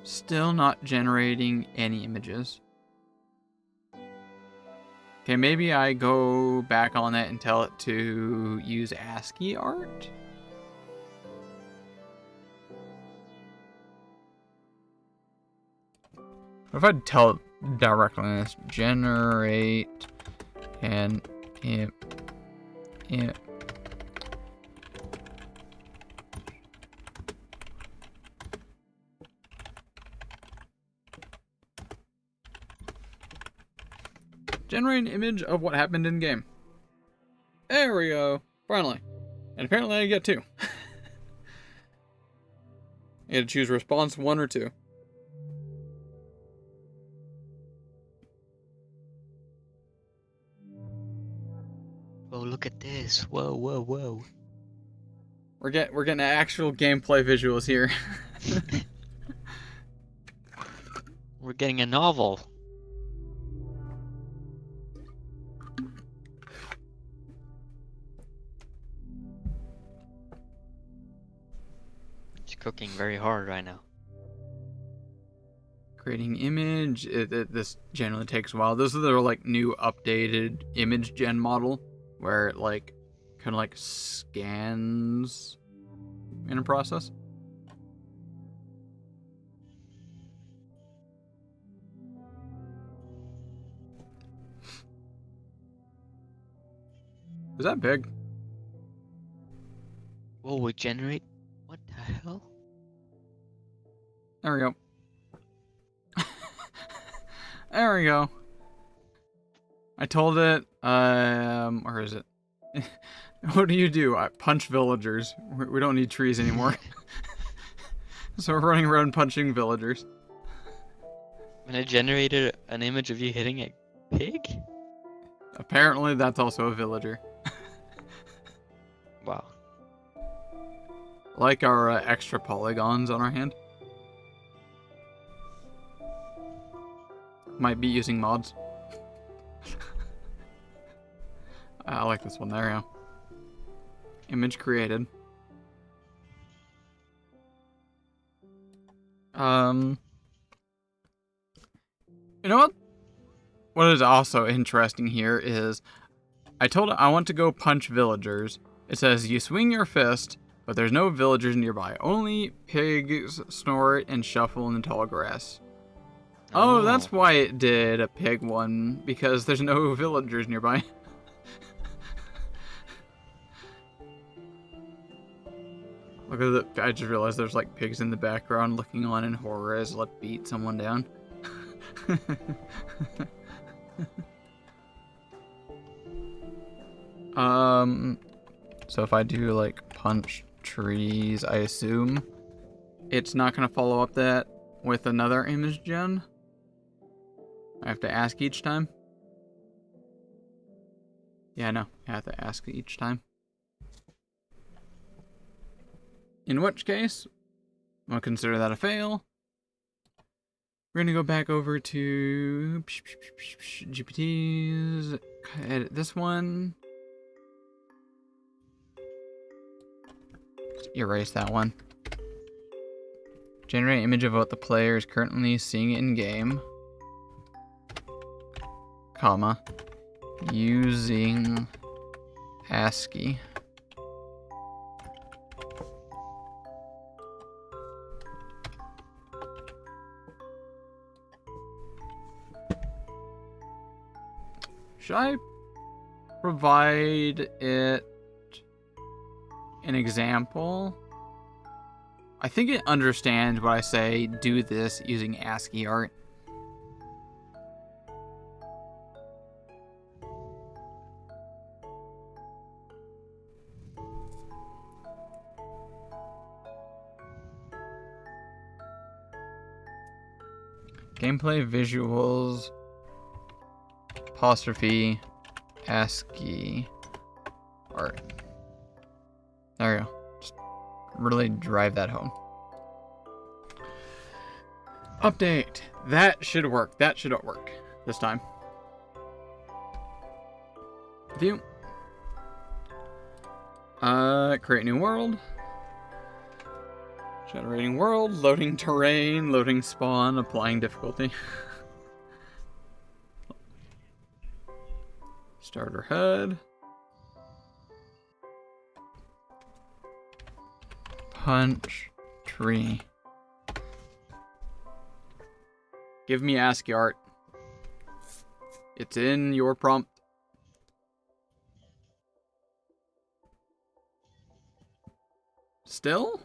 Still not generating any images. Okay, maybe I go back on it and tell it to use ASCII art? What if I tell it directly on this? Generate an generate an image of what happened in game. There we go. Finally. And apparently I get 2. You had to choose response 1 or 2. Oh, look at this. Whoa, whoa, whoa. We're getting actual gameplay visuals here. We're getting a novel. It's cooking very hard right now. Creating image. This generally takes a while. This is their like new updated image gen model where it like kind of like scans in a process. Is that big? Whoa, we generate? What the hell? There we go. There we go. I told it, where is it? What do? I punch villagers. We don't need trees anymore. So we're running around punching villagers. And it generated an image of you hitting a pig? Apparently that's also a villager. Wow. Like our extra polygons on our hand. Might be using mods. I like this one. There we go. Image created. You know what? What is also interesting here is I told it I want to go punch villagers. It says you swing your fist, but there's no villagers nearby. Only pigs snort and shuffle in the tall grass. Oh, that's why it did a pig one, because there's no villagers nearby. Look at the, I just realized there's like pigs in the background looking on in horror as let beat someone down. So if I do like punch trees, I assume it's not gonna follow up that with another image gen. I have to ask each time. Yeah, no, I have to ask each time. In which case, I'll consider that a fail. We're gonna go back over to GPTs, edit this one. Just erase that one. Generate image of what the player is currently seeing in game, comma, using ASCII. Should I provide it an example? I think it understands what I say, do this using ASCII art. Gameplay visuals, apostrophe, ASCII art. There we go. Just really drive that home. Update. That should work. That should work this time. View. Create new world. Generating world, loading terrain, loading spawn, applying difficulty. Starter HUD. Punch tree. Give me ASCII art. It's in your prompt. Still?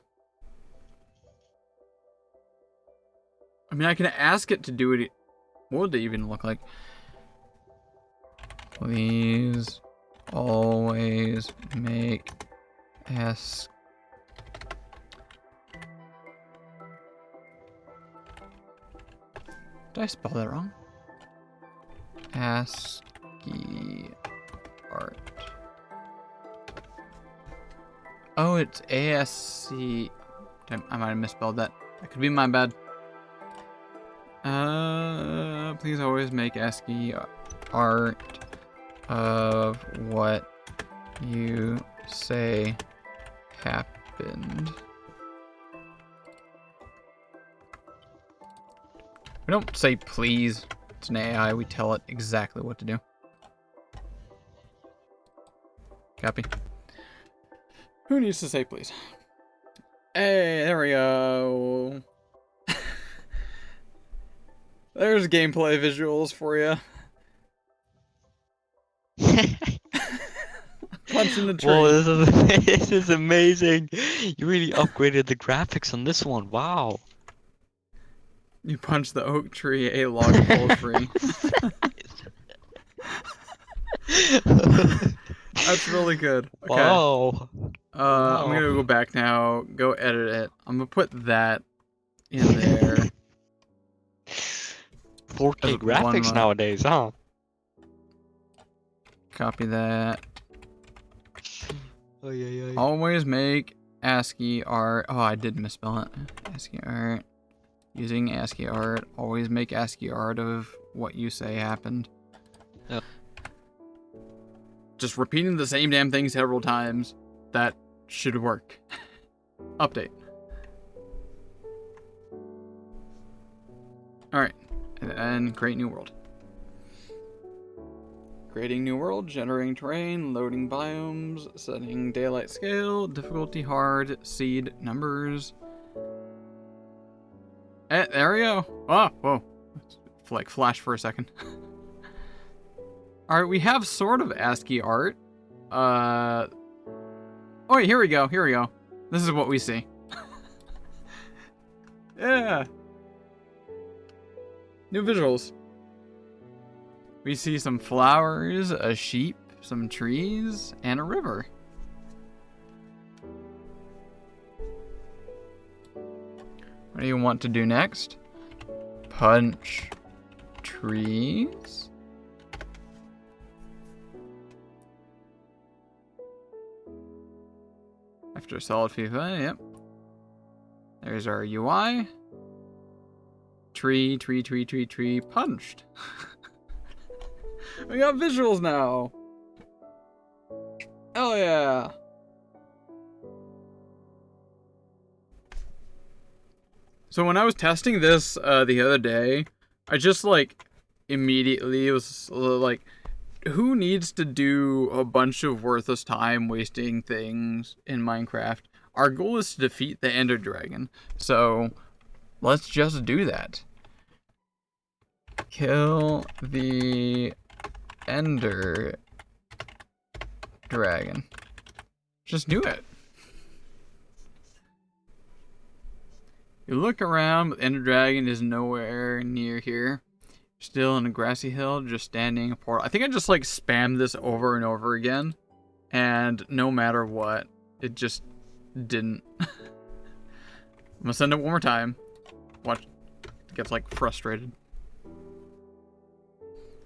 I mean, I can ask it to do it. What would they even look like? Please always make ASCII. Did I spell that wrong? ASCII art. Oh, it's ASC. Damn, I might have misspelled that. That could be my bad. Please always make ASCII art of what you say happened. We don't say please. It's an AI. We tell it exactly what to do. Copy. Who needs to say please? Hey, there we go. There's gameplay visuals for you. Punching the tree. Whoa, this is amazing. You really upgraded the graphics on this one. Wow. You punch the oak tree, a log falls free. That's really good. Okay. Wow. I'm gonna go back now. Go edit it. I'm gonna put that in there. 4K graphics nowadays, huh? Copy that. Oh yeah. Always make ASCII art. Oh, I did misspell it. ASCII art. Using ASCII art. Always make ASCII art of what you say happened. Yep. Just repeating the same damn thing several times. That should work. Update. Alright. And create new world. Creating new world, generating terrain, loading biomes, setting daylight scale, difficulty hard, seed numbers. There we go. Oh, whoa. Like flash for a second. Alright, we have sort of ASCII art. Oh, wait, here we go. This is what we see. Yeah. New visuals. We see some flowers, a sheep, some trees, and a river. What do you want to do next? Punch trees. After solid FIFA, yep. There's our UI. Tree, punched. We got visuals now. Hell yeah. So when I was testing this the other day, I just like immediately was like who needs to do a bunch of worthless time wasting things in Minecraft? Our goal is to defeat the Ender Dragon. So let's just do that. Kill the Ender Dragon. Just do it. You look around, but the Ender Dragon is nowhere near here. Still in a grassy hill, just standing a portal. I think I just like spammed this over and over again, and no matter what, it just didn't. I'm gonna send it one more time. Watch, it gets like frustrated.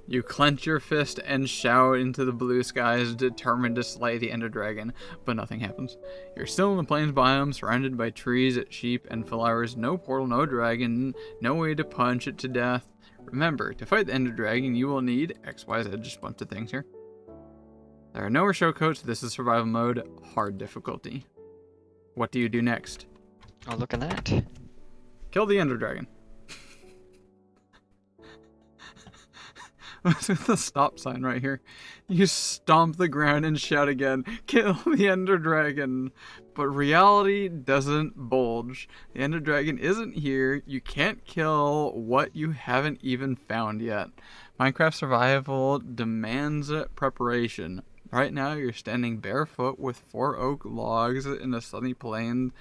You clench your fist and shout into the blue skies, determined to slay the Ender Dragon, but nothing happens. You're still in the plains biome, surrounded by trees, sheep, and flowers. No portal, no dragon, no way to punch it to death. Remember, to fight the Ender Dragon, you will need X, Y, Z, just a bunch of things here. There are no showcoats. This is survival mode, hard difficulty. What do you do next? Oh, look at that. Kill the Ender Dragon. What's with the stop sign right here? You stomp the ground and shout again, kill the Ender Dragon. But reality doesn't bulge. The Ender Dragon isn't here. You can't kill what you haven't even found yet. Minecraft survival demands preparation. Right now you're standing barefoot with 4 oak logs in a sunny plain,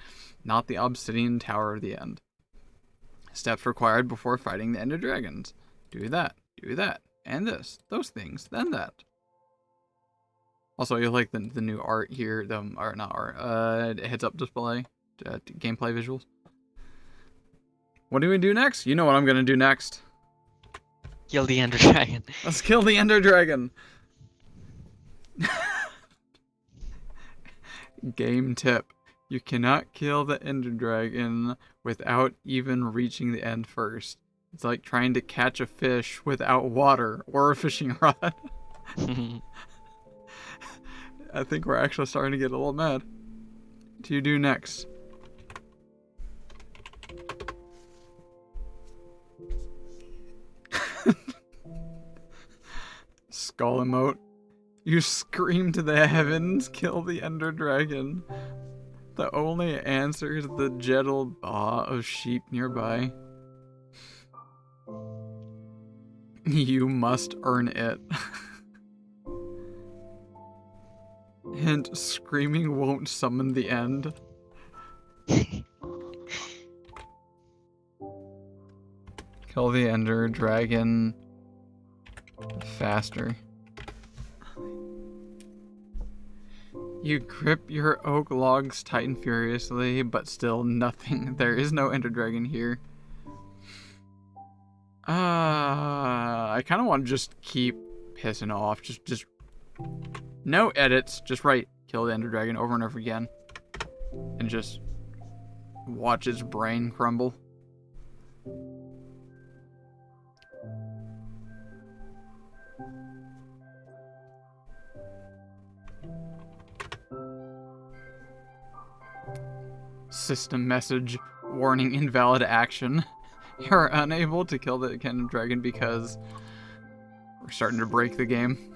not the obsidian tower of the end. Steps required before fighting the Ender Dragons. Do that, and this, those things, then that. Also, you like the new art here, or not art, heads-up display, gameplay visuals. What do we do next? You know what I'm gonna do next. Kill the Ender Dragon. Let's kill the Ender Dragon. Game tip. You cannot kill the Ender Dragon without even reaching the end first. It's like trying to catch a fish without water or a fishing rod. I think we're actually starting to get a little mad. What do you do next? Skull emote. You scream to the heavens, kill the Ender Dragon. The only answer is the gentle baa of sheep nearby. You must earn it. Hint, screaming won't summon the end. Kill the Ender Dragon faster. You grip your oak logs tight and furiously, but still nothing. There is no Ender Dragon here. I kind of want to just keep pissing off. Just no edits. Just write kill the Ender Dragon over and over again, and just watch its brain crumble. System message: warning, invalid action. You're unable to kill the Ender Dragon because we're starting to break the game.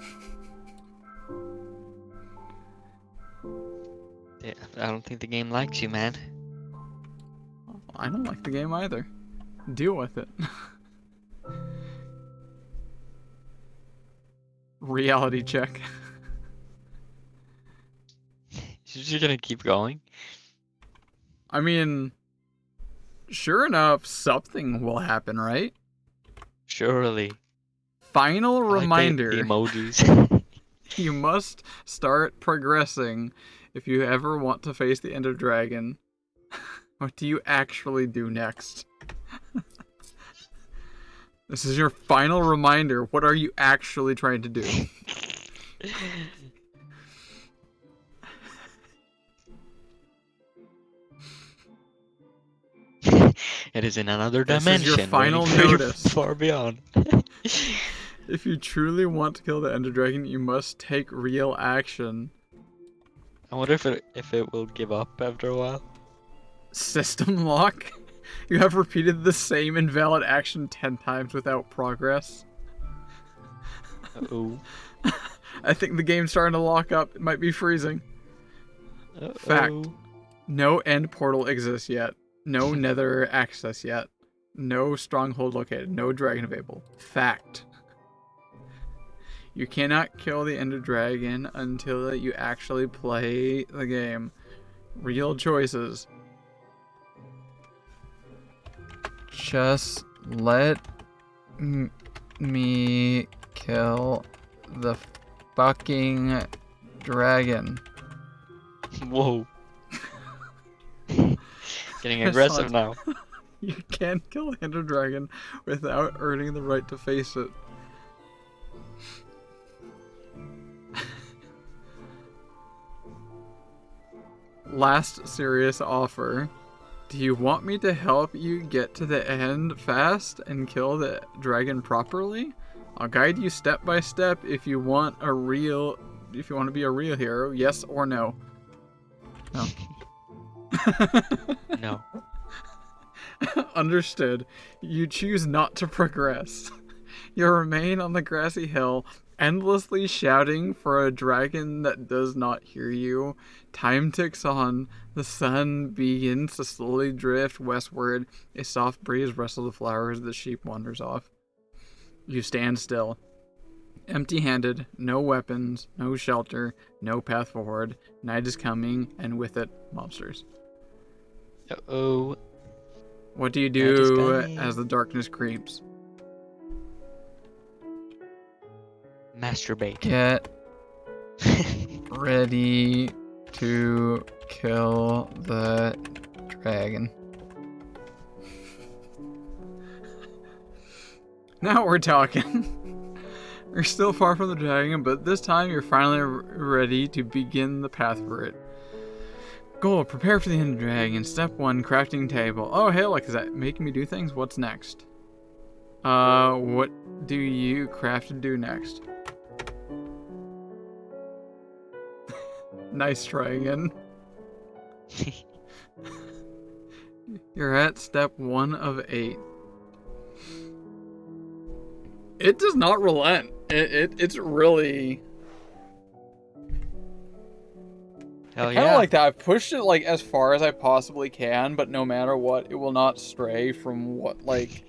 Yeah, I don't think the game likes you, man. I don't like the game either. Deal with it. Reality check. You're gonna keep going? I mean, sure enough, something will happen, right? Surely. Final reminder. The emojis. You must start progressing if you ever want to face the Ender Dragon. What do you actually do next? This is your final reminder. What are you actually trying to do? It is in another This dimension. is your final waiting for you notice. Far beyond. If you truly want to kill the Ender Dragon, you must take real action. I wonder if it will give up after a while. System lock? You have repeated the same invalid action 10 times without progress. Uh-oh. I think the game's starting to lock up. It might be freezing. Fact. No end portal exists yet. No nether access yet. No stronghold located. No dragon available. Fact. You cannot kill the ender dragon until you actually play the game. Real choices. Just let me kill the fucking dragon. Whoa. Getting aggressive now. You can't kill the ender dragon without earning the right to face it. Last serious offer. Do you want me to help you get to the end fast and kill the dragon properly? I'll guide you step by step if you want to be a real hero, yes or no. No. No. Understood. You choose not to progress. You remain on the grassy hill, endlessly shouting for a dragon that does not hear you. Time ticks on. The sun begins to slowly drift westward. A soft breeze rustles the flowers. The sheep wanders off. You stand still. Empty-handed, no weapons, no shelter, no path forward. Night is coming, and with it, monsters. Uh-oh. What do you Night is do coming. as the darkness creeps? Masturbate. Get ready to kill the dragon. Now we're talking. You're still far from the dragon, but this time you're finally ready to begin the path for it. Goal, prepare for the end dragon. Step 1, crafting table. Oh, hey, look, is that making me do things? What's next? What do you craft to do next? Nice try again. You're at step 1 of 8. It does not relent. It's really... Hell I kind yeah. of like that. I've pushed it like as far as I possibly can, but no matter what, it will not stray from what like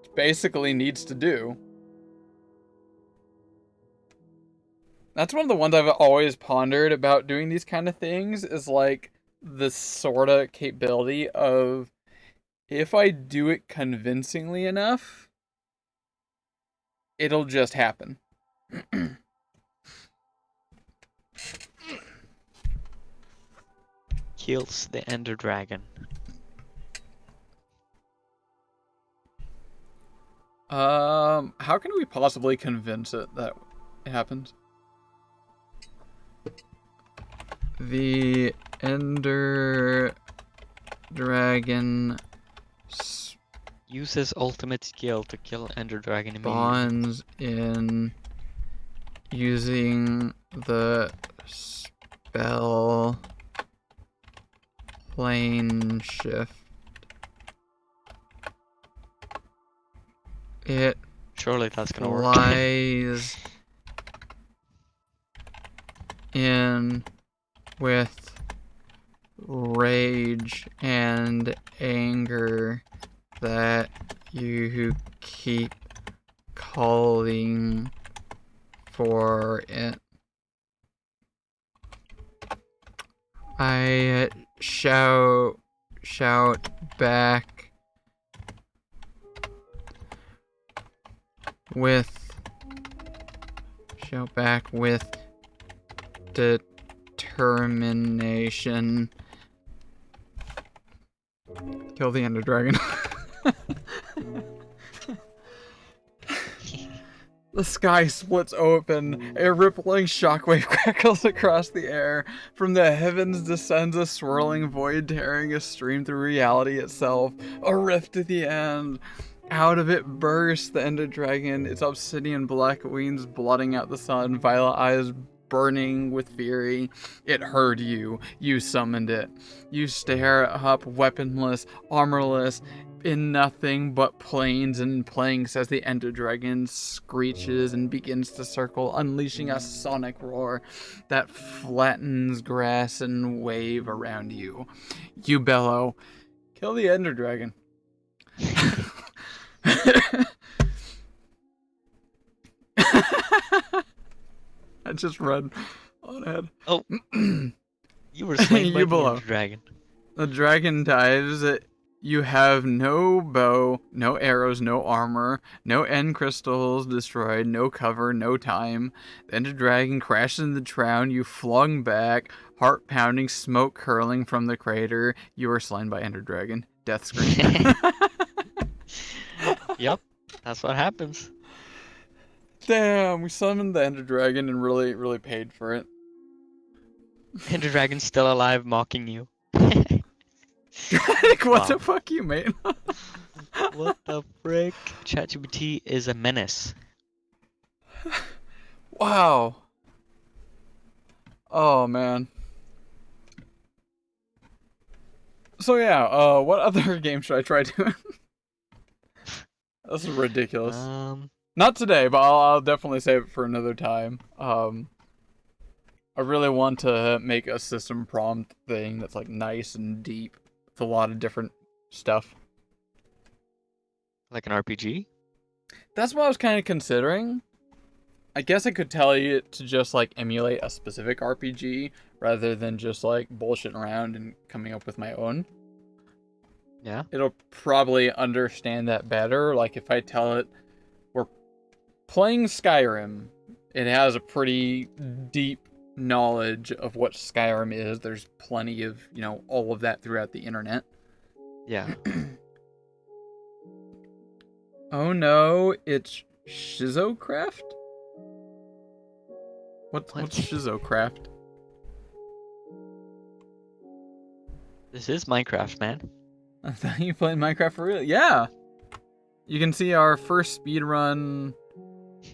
it basically needs to do. That's one of the ones I've always pondered about doing these kind of things is like the sort of capability of if I do it convincingly enough, it'll just happen. Kills the ender dragon. How can we possibly convince it that it happens? The Ender Dragon Use his ultimate skill to kill ender dragon immediately. spawns in using the spell plane shift. It Surely that's gonna work. flies in with rage and anger that you keep calling for it. I shout back with determination. Kill the ender dragon. The sky splits open. A rippling shockwave crackles across the air. From the heavens descends a swirling void, tearing a stream through reality itself. A rift at the end. Out of it bursts the ender dragon, its obsidian black wings blotting out the sun, violet eyes burning with fury. It heard you. You summoned it. You stare up, weaponless, armorless, in nothing but plains and planks as the Ender Dragon screeches and begins to circle, unleashing a sonic roar that flattens grass and wave around you. You bellow, "Kill the Ender Dragon." I just read on ahead. Oh, you were slain by You the below. Ender Dragon. The dragon dives. You have no bow, no arrows, no armor, no end crystals destroyed, no cover, no time. The Ender Dragon crashes in the drown. You flung back, heart pounding, smoke curling from the crater. You are slain by Ender Dragon. Death scream. Yep, that's what happens. Damn, we summoned the Ender Dragon and really paid for it. Ender Dragon's still alive, mocking you. Like, what Wow. the fuck, you mate? What the frick? ChatGPT is a menace. Wow. Oh man. So yeah, what other game should I try doing? This is ridiculous. Not today, but I'll definitely save it for another time. I really want to make a system prompt thing that's like nice and deep with a lot of different stuff. Like an RPG? That's what I was kind of considering. I guess I could tell you to just like emulate a specific RPG rather than just like bullshitting around and coming up with my own. Yeah. It'll probably understand that better. Like if I tell it we're playing Skyrim, it has a pretty deep knowledge of what Skyrim is. There's plenty of, all of that throughout the internet. Yeah. Oh no, it's Schizocraft? What's Schizocraft? This is Minecraft, man. I thought you played Minecraft for real. Yeah. You can see our first speed run.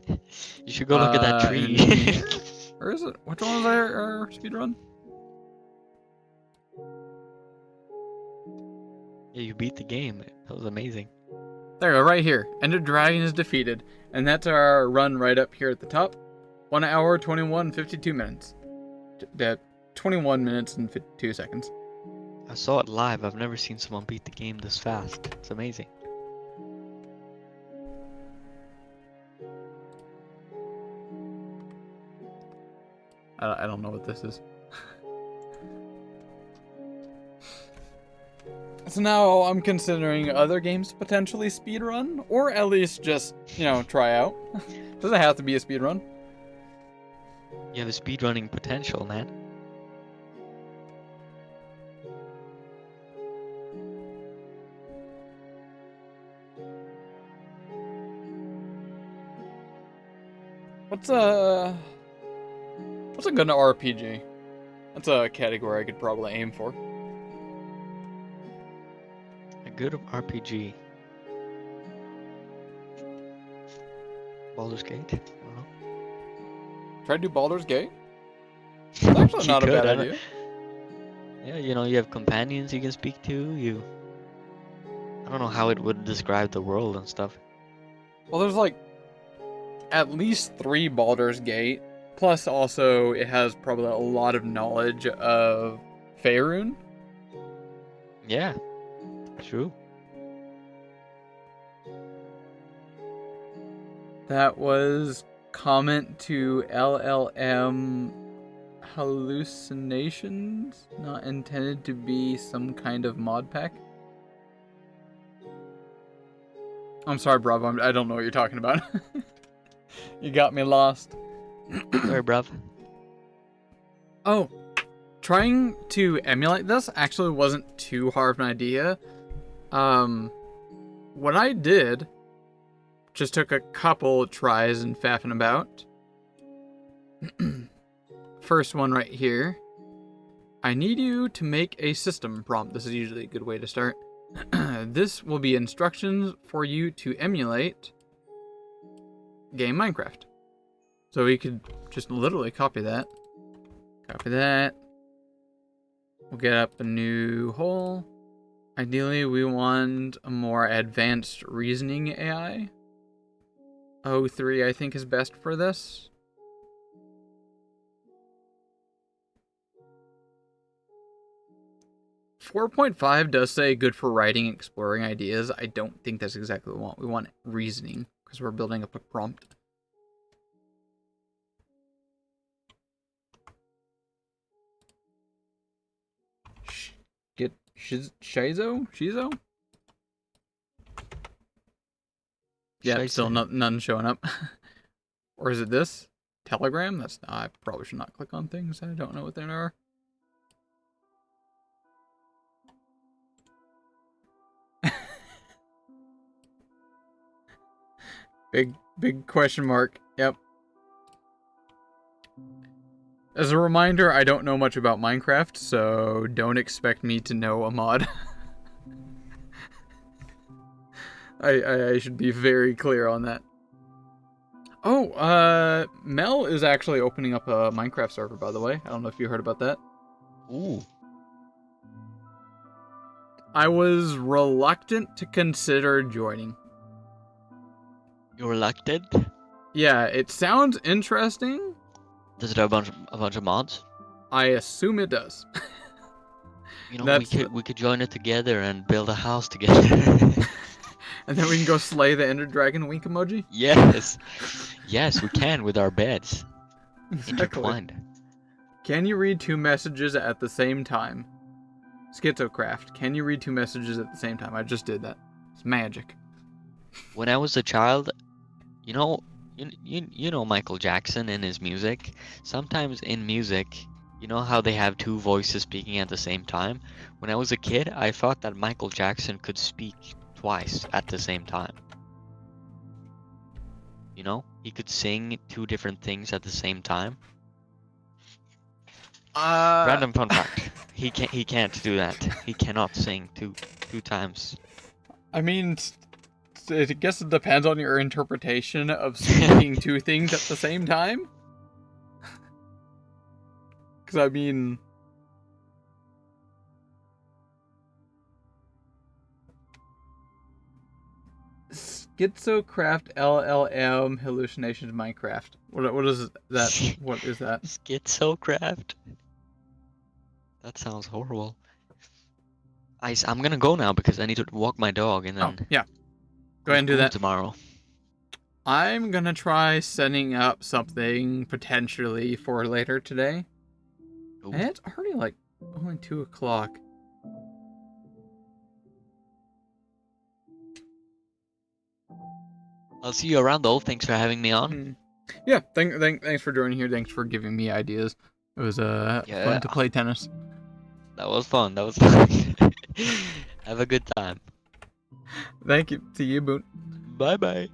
You should go look at that tree. Or is it? Which one was our speed run? Yeah, you beat the game. That was amazing. There we go, right here. Ender Dragon is defeated. And that's our run right up here at the top. 1 hour, 21, 52 minutes. 21 minutes and 52 seconds. I saw it live. I've never seen someone beat the game this fast. It's amazing. I don't know what this is. So now I'm considering other games to potentially speedrun, or at least just, try out. Doesn't have to be a speedrun. You have a speedrunning potential, man. What's a good RPG? That's a category I could probably aim for. A good RPG. Baldur's Gate? I don't know. Try to do Baldur's Gate? It's actually not a bad I don't- idea. Yeah, you have companions you can speak to. I don't know how it would describe the world and stuff. Well, there's like at least 3 Baldur's Gate. Plus, also, it has probably a lot of knowledge of Faerun. Yeah, true. That was comment to LLM hallucinations, not intended to be some kind of mod pack. I'm sorry, Bravo. I don't know what you're talking about. You got me lost. Sorry, bruv. Oh, trying to emulate this actually wasn't too hard of an idea. What I did, just took a couple tries and faffing about. First one right here. I need you to make a system prompt. This is usually a good way to start. This will be instructions for you to emulate game Minecraft. So we could just literally copy that. Copy that. We'll get up a new hole. Ideally, we want a more advanced reasoning AI. O3, I think, is best for this. .5 does say good for writing and exploring ideas. I don't think that's exactly what we want. We want reasoning, because we're building up a prompt. Get Shizo? Yeah, still none showing up. Or is it this? Telegram? That's I probably should not click on things. I don't know what they are. Big question mark. Yep. As a reminder, I don't know much about Minecraft, so don't expect me to know a mod. I should be very clear on that. Oh, Mel is actually opening up a Minecraft server, by the way. I don't know if you heard about that. Ooh. I was reluctant to consider joining. You're reluctant? Yeah, it sounds interesting. Does it have a bunch of mods? I assume it does. You know, we could join it together and build a house together. And then we can go slay the Ender Dragon wink emoji? Yes. Yes, we can with our beds. Exactly. Intertwined. Can you read 2 messages at the same time? Schizocraft. Can you read 2 messages at the same time? I just did that. It's magic. When I was a child, you know Michael Jackson and his music? Sometimes in music, you know how they have 2 voices speaking at the same time? When I was a kid, I thought that Michael Jackson could speak twice at the same time. You know? He could sing 2 different things at the same time. Random fun fact. He can't do that. He cannot sing two times. I mean, I guess it depends on your interpretation of speaking 2 things at the same time. Because, I mean... Schizocraft LLM hallucinations Minecraft. What is that? What is that? Schizocraft? That sounds horrible. I'm gonna go now because I need to walk my dog and then... Oh, yeah. Go ahead and do that. Tomorrow. I'm gonna try setting up something potentially for later today. Ooh. And it's already like only 2 o'clock. I'll see you around though. Thanks for having me on. Yeah, thanks for joining here. Thanks for giving me ideas. It was fun to play tennis. That was fun. That was fun. Have a good time. Thank you. See you, Boot. Bye bye.